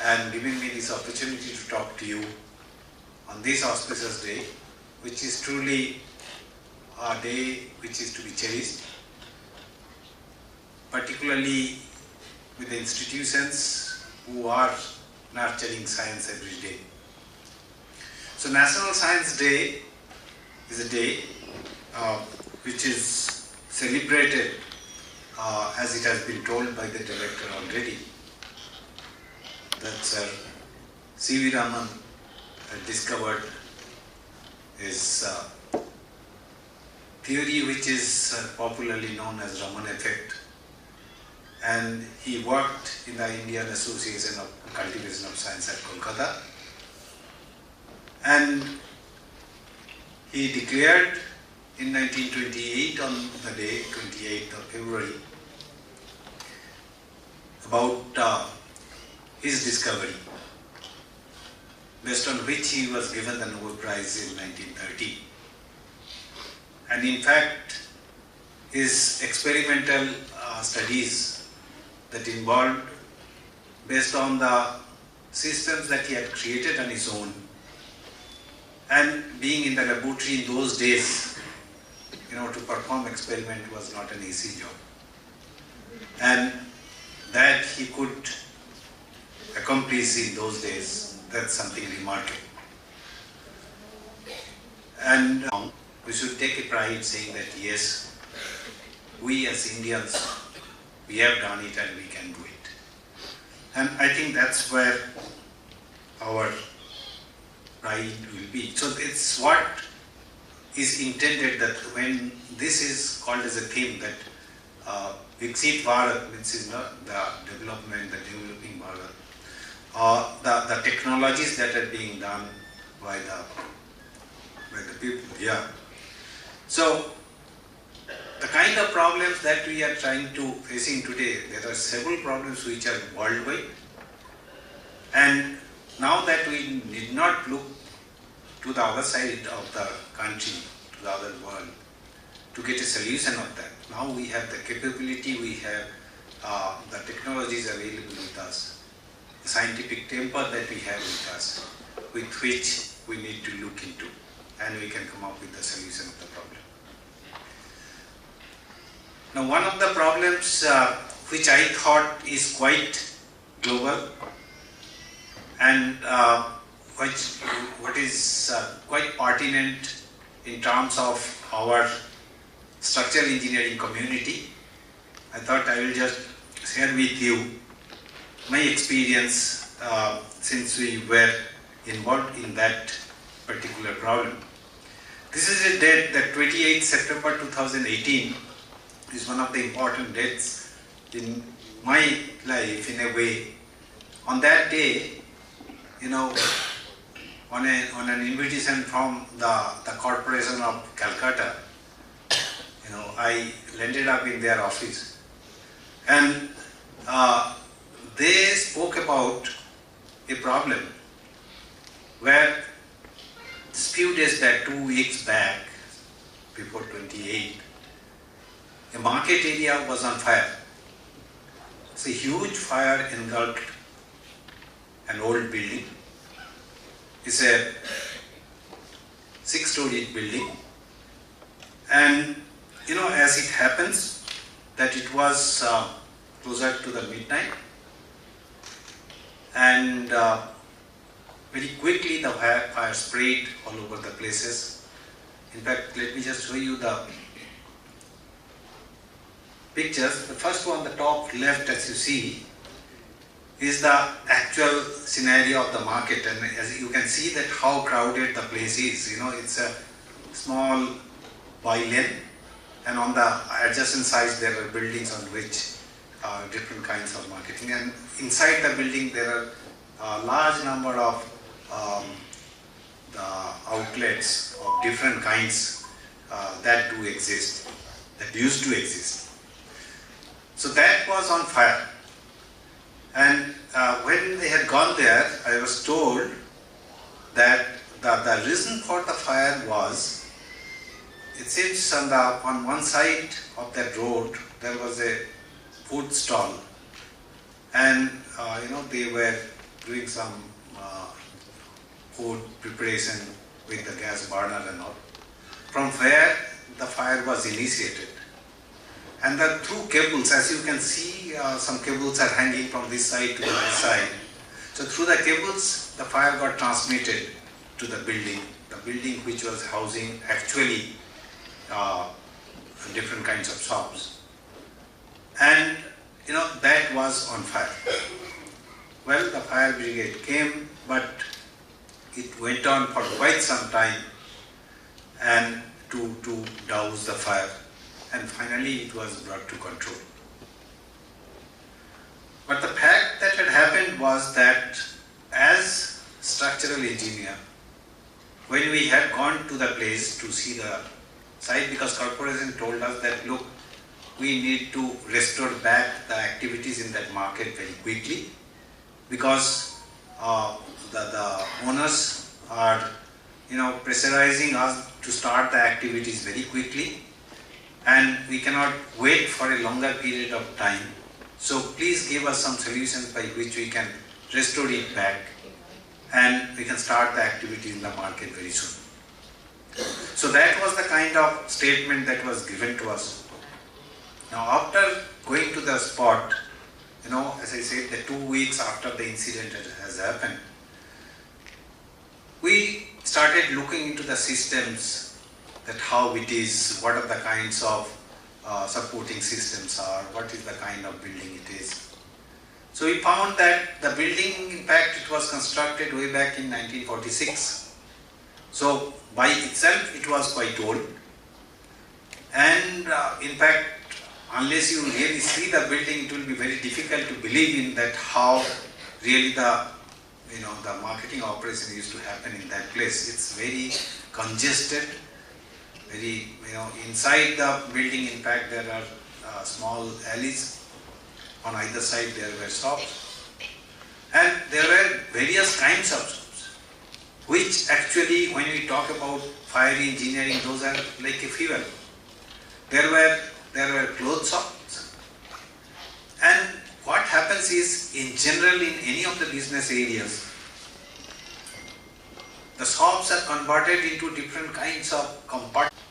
and giving me this opportunity to talk to you on this auspicious day, which is truly a day which is to be cherished, particularly with the institutions who are nurturing science every day. So National Science Day is a day which is celebrated as it has been told by the director already, that Sir C.V. Raman had discovered his theory, which is popularly known as Raman effect, and he worked in the Indian Association of Cultivation of Science at Kolkata, and he declared in 1928 on the day 28th of February about his discovery, based on which he was given the Nobel Prize in 1930. And in fact, his experimental studies that involved, based on the systems that he had created on his own, and being in the laboratory in those days, to perform experiment was not an easy job. And that he could accomplish in those days, that's something remarkable. And we should take a pride saying that yes, we as Indians, we have done it and we can do it. And I think that's where our pride will be. So it's what is intended, that when this is called as a theme, that Viksit Bharat, which is the development, the developing Bharat, the technologies that are being done by the people here. So the kind of problems that we are trying to facing today, there are several problems which are worldwide, and now that we did not look to the other side of the country, to the other world, to get a solution of that. Now we have the capability, we have the technologies available with us, the scientific temper that we have with us, with which we need to look into, and we can come up with the solution of the problem. Now one of the problems which I thought is quite global and what is quite pertinent in terms of our structural engineering community, I thought I will just share with you my experience since we were involved in that particular problem. This is a date that 28th September 2018 is one of the important dates in my life in a way. On that day, you know, on an invitation from the Corporation of Calcutta, you know, I landed up in their office, and they spoke about a problem where just few days back, 2 weeks back, before 28, a market area was on fire. It's a huge fire engulfed an old building. It's a 6-story building, and you know, as it happens that it was closer to the midnight, and very quickly the fire spread all over the places. In fact, let me just show you the pictures. The first one, the top left, as you see, is the actual scenario of the market, and as you can see that how crowded the place is. You know, it's a small by-lane, and on the adjacent sides there are buildings on which different kinds of marketing, and inside the building there are a large number of the outlets of different kinds that do exist, that used to exist. So that was on fire, and when they had gone there, I was told that the reason for the fire was, it seems on one side of that road there was a food stall, and you know, they were doing some food preparation with the gas burner and all, from where the fire was initiated. And through cables, as you can see, some cables are hanging from this side to the other side. So through the cables, the fire got transmitted to the building which was housing actually different kinds of shops. And you know, that was on fire. Well, the fire brigade came, but it went on for quite some time and to douse the fire, and finally it was brought to control. But the fact that had happened was that as structural engineer, when we had gone to the place to see the site, because corporation told us that, look, we need to restore back the activities in that market very quickly, because the owners are, you know, pressurizing us to start the activities very quickly, and we cannot wait for a longer period of time. So please give us some solutions by which we can restore it back and we can start the activity in the market very soon. So that was the kind of statement that was given to us. Now after going to the spot, you know, as I said, the 2 weeks after the incident has happened, we started looking into the systems, that how it is, what are the kinds of supporting systems are, what is the kind of building it is. So we found that the building, in fact, it was constructed way back in 1946. So by itself it was quite old, and in fact, unless you really see the building, it will be very difficult to believe in that how really the marketing operation used to happen in that place. It's very congested, very inside the building, in fact, there are small alleys. On either side there were shops. And there were various kinds of shops, which actually, when we talk about fire engineering, those are like a fuel. There were clothes shops. And what happens is, in general, in any of the business areas, the shops are converted into different kinds of compartments.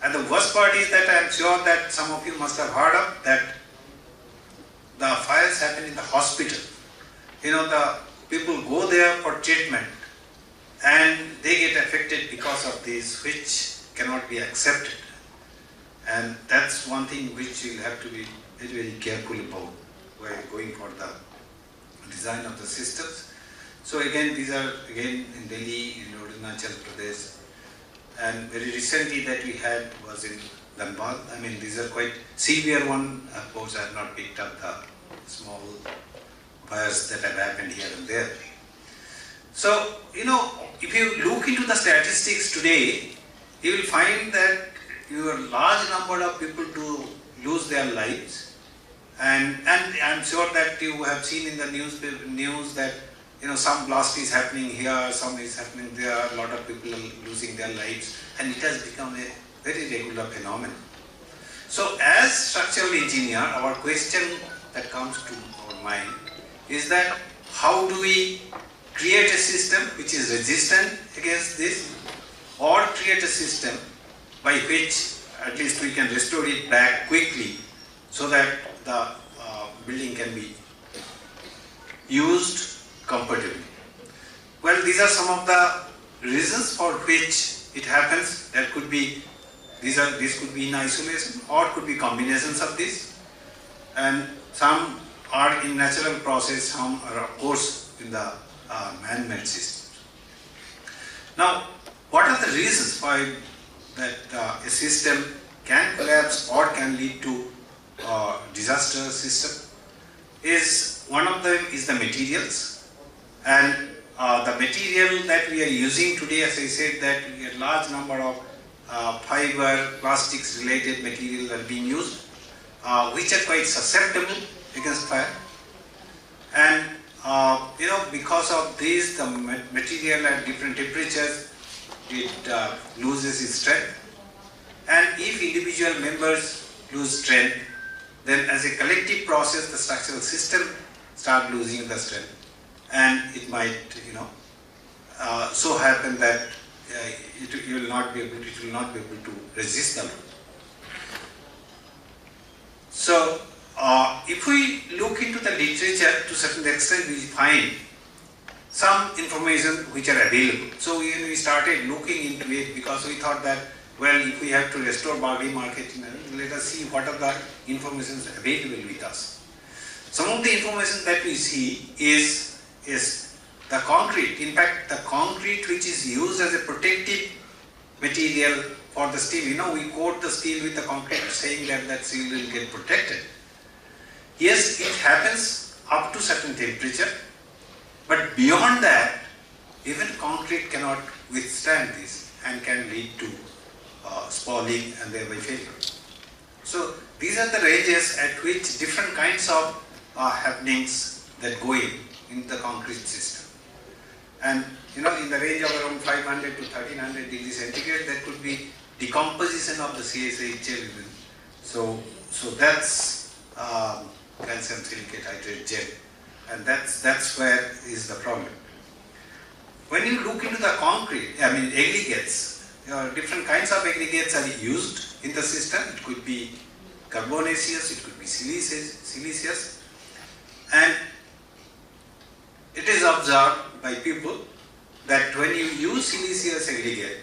And the worst part is that I am sure that some of you must have heard of that the fires happen in the hospital. The people go there for treatment and they get affected because of this, which cannot be accepted. And that's one thing which you'll have to be very, very careful about while going for the design of the systems. So again, these are again in Delhi, in Arunachal Pradesh, and very recently that we had was in Dhanbad. I mean, these are quite severe one. Of course, I have not picked up the small fires that have happened here and there. So, if you look into the statistics today, you will find that your large number of people to lose their lives, and I'm sure that you have seen in the news that some blast is happening here, some is happening there, a lot of people are losing their lives, and it has become a very regular phenomenon. So as structural engineer, our question that comes to our mind is that how do we create a system which is resistant against this, or create a system by which at least we can restore it back quickly so that the building can be used comfortably. Well, these are some of the reasons for which it happens. There could be, this could be in isolation or could be combinations of this, and some are in natural process, some are of course in the man-made systems. Now, what are the reasons why that a system can collapse or can lead to disaster system? One of them is the materials, and the material that we are using today, as I said, that a large number of fiber, plastics related materials are being used, which are quite susceptible against fire. And because of this, the material at different temperatures, it loses its strength. And if individual members lose strength, then as a collective process, the structural system start losing the strength, and it might, so happen that it will not be able to resist the load. So, if we look into the literature, to a certain extent, we find some information which are available. So we started looking into it because we thought that, well, if we have to restore bargain market, let us see what are the information available with us. Some of the information that we see is the concrete. In fact, the concrete which is used as a protective material for the steel. We coat the steel with the concrete saying that steel will get protected. Yes, it happens up to certain temperature, but beyond that, even concrete cannot withstand this and can lead to spalling and thereby failure. So these are the ranges at which different kinds of happenings that go in the concrete system. And in the range of around 500 to 1300 degrees centigrade, there could be decomposition of the CSIR gel. So that's calcium silicate hydrate gel, and that's where is the problem. When you look into the concrete, aggregates, different kinds of aggregates are used in the system. It could be carbonaceous, it could be siliceous, and it is observed by people that when you use siliceous aggregate,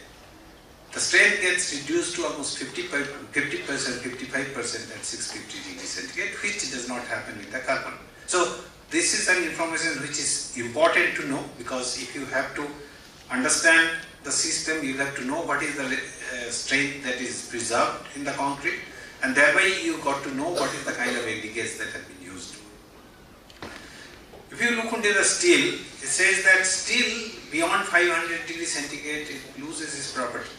the strength gets reduced to almost 50%, 55% at 650 degrees centigrade, which does not happen with the carbon. So this is an information which is important to know, because if you have to understand the system, you have to know what is the strength that is preserved in the concrete, and thereby you got to know what is the kind of aggregates that have been used. If you look into the steel, it says that steel beyond 500 degrees centigrade, it loses its property.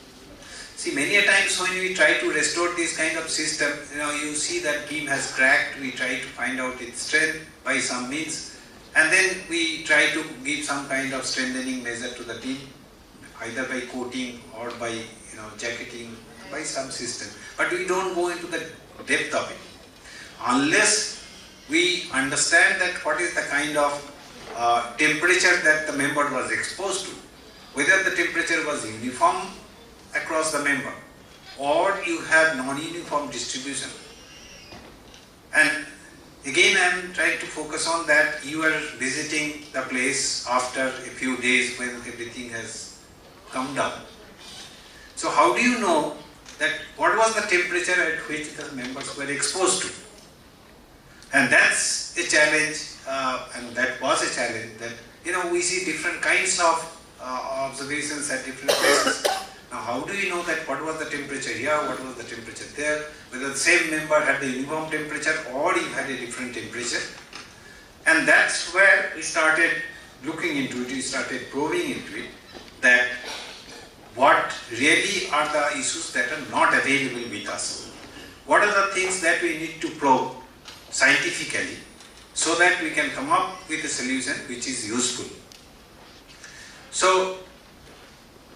See, many a times when we try to restore this kind of system, you see that beam has cracked, we try to find out its strength by some means, and then we try to give some kind of strengthening measure to the beam, either by coating or by jacketing, by some system. But we don't go into the depth of it unless we understand that what is the kind of temperature that the member was exposed to, whether the temperature was uniform across the member or you have non-uniform distribution. And again, I am trying to focus on that you are visiting the place after a few days when everything has come down. So how do you know that what was the temperature at which the members were exposed to? And that's a challenge, and that was a challenge, that we see different kinds of observations at different places. Now how do you know that what was the temperature here, what was the temperature there, whether the same member had the uniform temperature or you had a different temperature? And that's where we started looking into it, we started probing into it, that what really are the issues that are not available with us. What are the things that we need to probe scientifically so that we can come up with a solution which is useful. So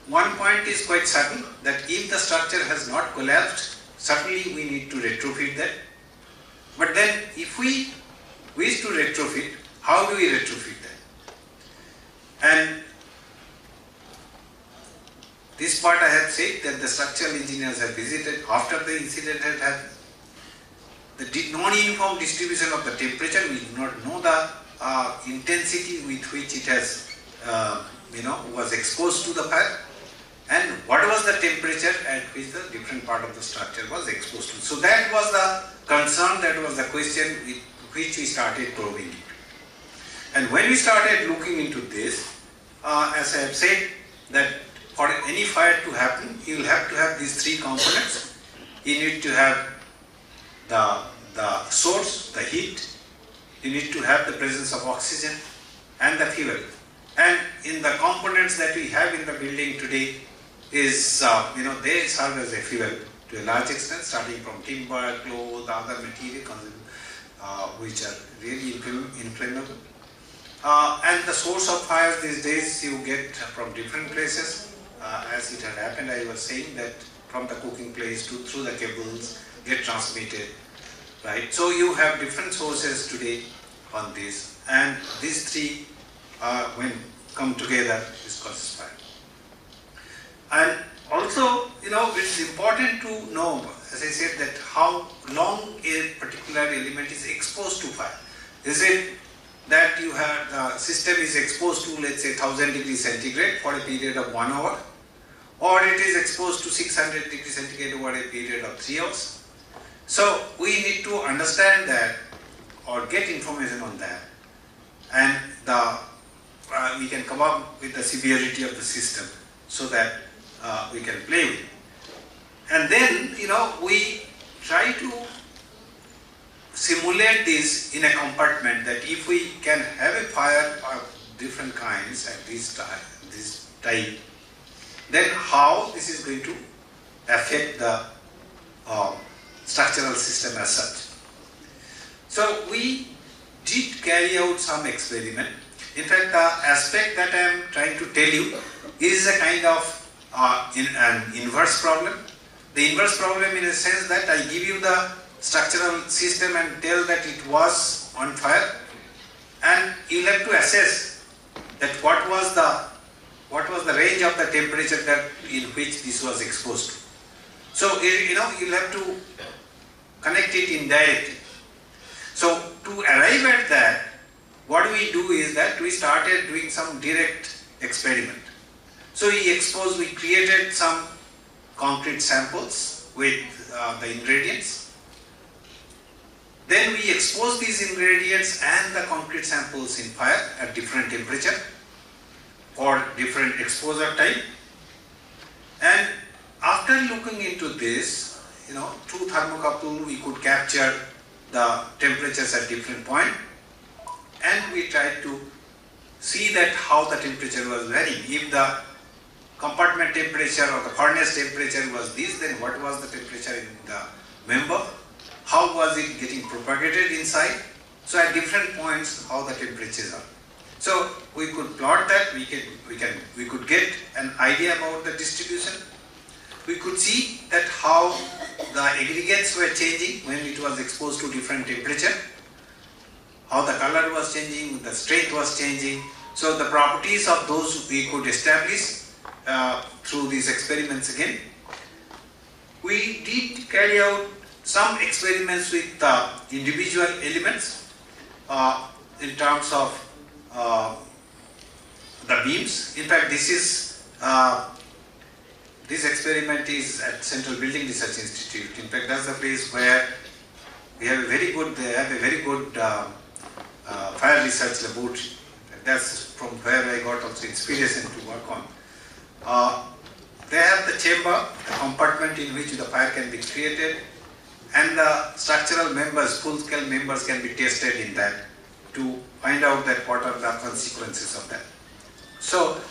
one point is quite certain, that if the structure has not collapsed, certainly we need to retrofit that. But then if we wish to retrofit, how do we retrofit that? And this part I have said that the structural engineers have visited after the incident had happened. The non-uniform distribution of the temperature, we do not know the intensity with which it has, was exposed to the fire, and what was the temperature at which the different part of the structure was exposed to. So that was the concern, that was the question with which we started probing it. And when we started looking into this, as I have said, that for any fire to happen, you will have to have these three components. You need to have the source, the heat, you need to have the presence of oxygen and the fuel. And in the components that we have in the building today is, they serve as a fuel to a large extent, starting from timber, clothes, other material which are really inflammable. And the source of fires these days you get from different places. As it had happened, I was saying that from the cooking place to through the cables get transmitted, right? So you have different sources today on this, and these three, when come together, this causes fire. And also, it's important to know, as I said, that how long a particular element is exposed to fire. Is it that you have the system is exposed to, let's say, 1000 degrees centigrade for a period of 1 hour, or it is exposed to 600 degrees centigrade over a period of 3 hours. So we need to understand that or get information on that, and we can come up with the severity of the system so that we can play with it. And then we try to simulate this in a compartment, that if we can have a fire of different kinds at this type, then how this is going to affect the structural system as such. So we did carry out some experiment. In fact, the aspect that I am trying to tell you is a kind of an inverse problem. The inverse problem in a sense that I give you the structural system and tell that it was on fire, and you have to assess that what was the range of the temperature that in which this was exposed to. So you'll have to connect it indirectly. So to arrive at that, what we do is that we started doing some direct experiment. So we created some concrete samples with the ingredients. Then we expose these ingredients and the concrete samples in fire at different temperature or different exposure time. And after looking into this, through thermocouple we could capture the temperatures at different point, and we tried to see that how the temperature was varying. If the compartment temperature or the furnace temperature was this, then what was the temperature in the member? How was it getting propagated inside? So at different points, how the temperatures are. So we could plot that. We could get an idea about the distribution. We could see that how the aggregates were changing when it was exposed to different temperature, how the color was changing, the strength was changing. So the properties of those we could establish through these experiments again. We did carry out some experiments with individual elements in terms of the beams. In fact, this experiment is at Central Building Research Institute. In fact, that's the place where we have a very good, they have a very good fire research laboratory. That's from where I got also inspiration to work on. They have the chamber, the compartment in which the fire can be created, and the structural members, full-scale members can be tested in that to find out that what are the consequences of that. So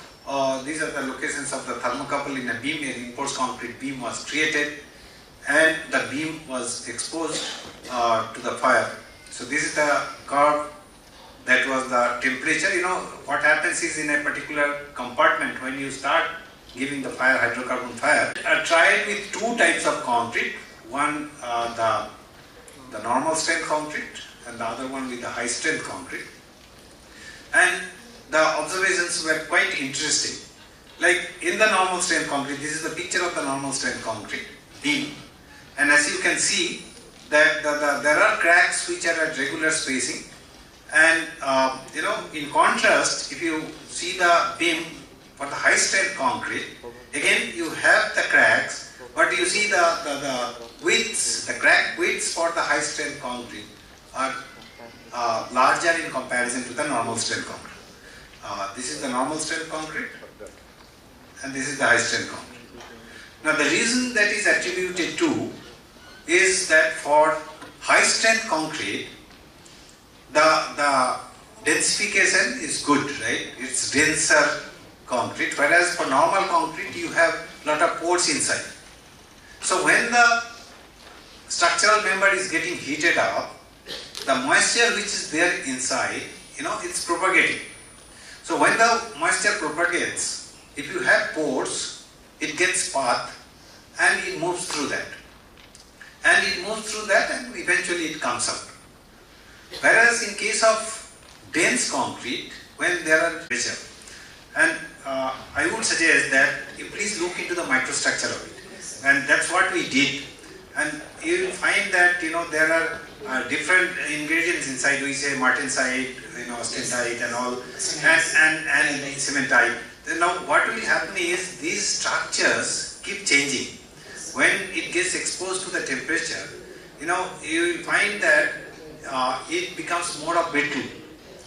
these are the locations of the thermocouple in a beam. A reinforced concrete beam was created and the beam was exposed to the fire. So this is the curve. That was the temperature. You know what happens is in a particular compartment when you start giving the fire, hydrocarbon fire, tried with two types of concrete. One the normal strength concrete and the other one with the high strength concrete. And the observations were quite interesting. Like in the normal strength concrete, this is the picture of the normal strength concrete beam. And as you can see that there are cracks which are at regular spacing. And you know, in contrast, if you see the beam for the high strength concrete, again you have the cracks, but you see the widths, the crack widths for the high strength concrete are larger in comparison to the normal strength concrete. This is the normal strength concrete and this is the high strength concrete. Now the reason that is attributed to is that for high strength concrete, the densification is good, right? It's denser concrete, whereas for normal concrete you have lot of pores inside. So when the structural member is getting heated up, the moisture which is there inside, you know, it's propagating. So when the moisture propagates, if you have pores, it gets path and it moves through that. And it moves through that and eventually it comes out. Whereas in case of dense concrete, when there are pressure, and I would suggest that you please look into the microstructure of it, and that's what we did. And you will find that, you know, there are different ingredients inside. We say martensite, you know, austenite and all, and cementite. Now what will happen is these structures keep changing. When it gets exposed to the temperature, you know, you will find that it becomes more of brittle,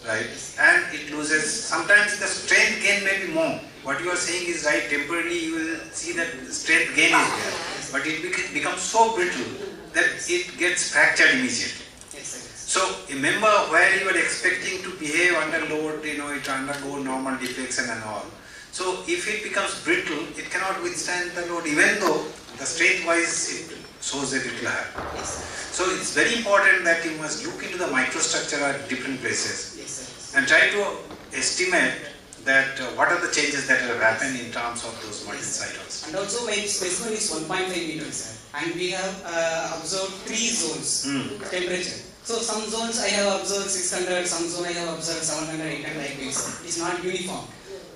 right? And it loses. Sometimes the strength gain may be more. What you are saying is right. Temporarily you will see that strength gain is there, but it becomes so brittle that it gets fractured immediately. So a member where you are expecting to behave under load, you know, it undergo normal deflection and all. So if it becomes brittle, it cannot withstand the load, even though the strength wise it shows that it will have. So it's very important that you must look into the microstructure at different places and try to estimate that what are the changes that have happened in terms of those martensite also. And also my specimen is 1.5 meters, and we have observed 3 zones temperature. So some zones I have observed 600, some zone I have observed 700, 800 like this. It's not uniform.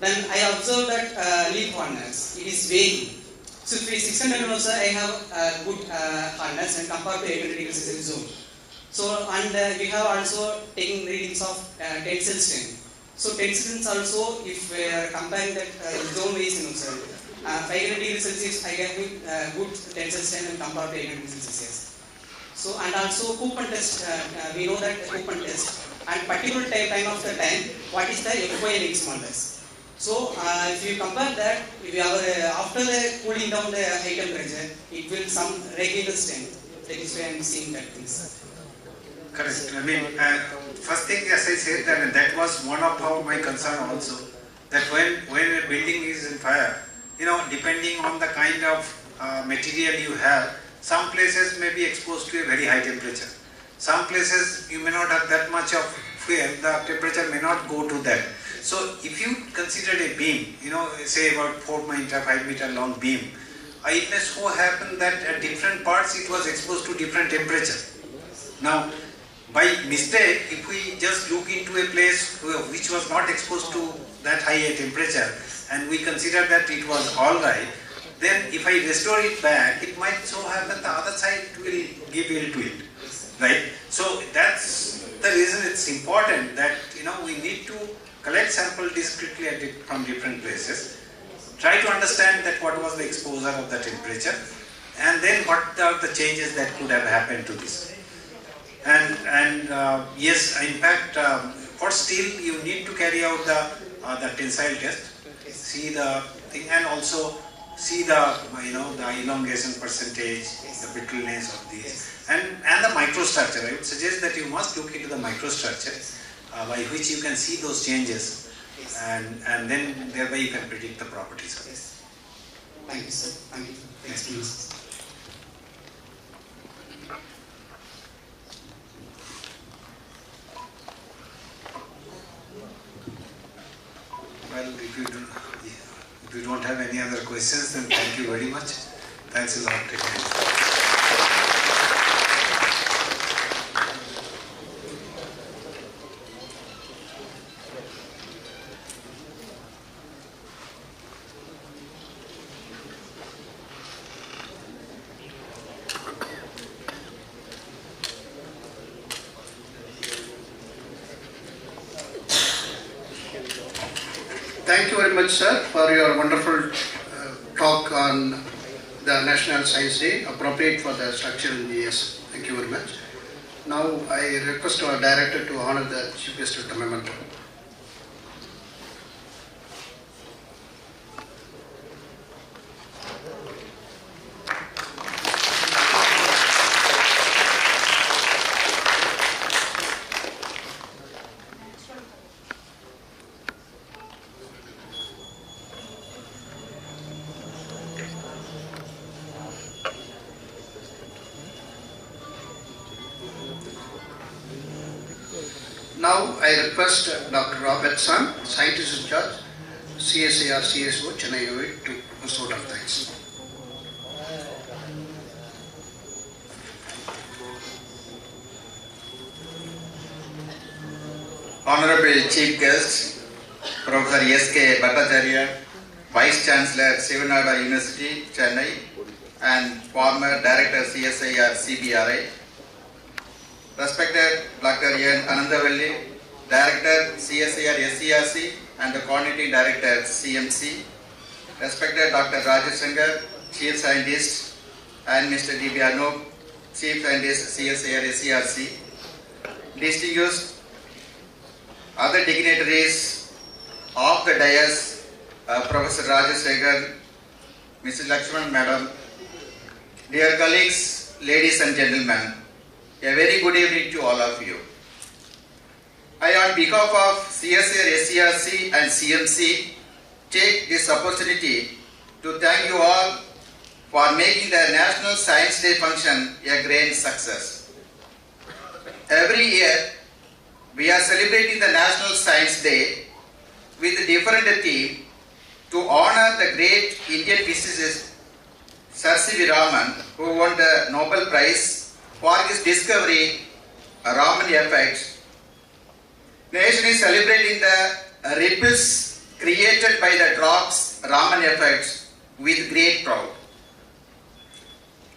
Then I observed that leaf hardness, it is varying. So for 600 also I have good hardness and compared to 800 degrees Celsius zone. So and we have also taken readings of tensile strength. So tensile strength also, if we are comparing that zone wise, you know, sir, 500 degrees Celsius I get good tensile strength and compared to 800 degrees Celsius. So and also Coupon test, we know that Coupon test and particular time of the time, what is the FY and X modulus. So if you compare that, if you have after the cooling down the high temperature, it will some regular strength. That is why I am seeing that things. Correct. I mean, first thing as I said, that was one of my concern also. That when a building is in fire, depending on the kind of material you have, some places may be exposed to a very high temperature. Some places you may not have that much of fuel, the temperature may not go to that. So if you consider a beam, say about 4 meter, 5 meter long beam, it may so happen that at different parts it was exposed to different temperature. Now, by mistake, if we just look into a place which was not exposed to that high a temperature and we consider that it was alright, then if I restore it back, it might so happen the other side will give ill to it. Right? So that's the reason it's important that we need to collect sample discretely from different places, try to understand that what was the exposure of the temperature, and then what are the changes that could have happened to this. And yes, in fact, for steel you need to carry out the tensile test, see the thing, and also see the the elongation percentage, the brittleness of these, and the microstructure. I would suggest that you must look into the microstructure by which you can see those changes, and then thereby you can predict the properties of it. Thank you, sir. Thank you. Thanks, please. Well, if you don't have any other questions, then thank you very much. Thanks a lot again. Thank you very much, sir, for your wonderful talk on the National Science Day, appropriate for the structural engineers. Thank you very much. Now, I request our director to honor the Chief Guest with the memento. Now I request Dr. Robertson, Scientist in Charge, CSIR-CSO, Chennai, to post out of thanks. Honorable Chief Guest, Professor S.K. Bhattacharyya, Vice Chancellor, Nadar University, Chennai, and former Director CSIR-CBRI, respected Dr. N. Anandavalli, Director CSIR-SERC and the Coordinating Director CMC, respected Dr. Rajasankar, Chief Scientist, and Mr. D.B. Anup, Chief Scientist CSIR-SERC, distinguished other dignitaries of the dais, Professor Rajasankar, Mrs. Lakshman Madam, dear colleagues, ladies and gentlemen, a very good evening to all of you. I, on behalf of CSIR-SERC and CMC, take this opportunity to thank you all for making the National Science Day function a great success. Every year, we are celebrating the National Science Day with a different theme to honor the great Indian physicist Sir C.V. Raman, who won the Nobel Prize for his discovery, Raman effect. Nation is celebrating the ripples created by the drops Raman effect with great pride.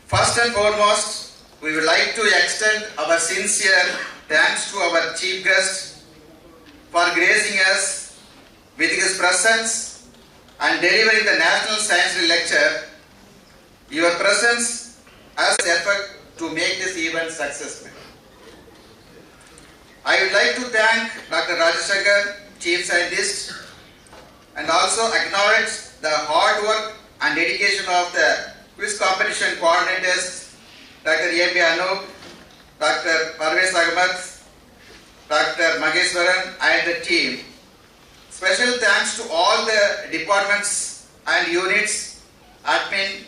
First and foremost, we would like to extend our sincere thanks to our Chief Guest for gracing us with his presence and delivering the National Science Day lecture. Your presence has effort to make this event successful. I would like to thank Dr. Rajasankar, Chief Scientist, and also acknowledge the hard work and dedication of the quiz competition coordinators, Dr. A.B. Anup, Dr. Parvez Ahmed, Dr. Maheswaran and the team. Special thanks to all the departments and units, admin,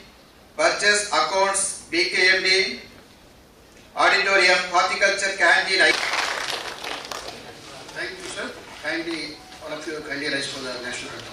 purchase accounts, BKMD, auditorium, horticulture, canteen. Thank you, sir. Kindly, all of you kindly rise for the national anthem.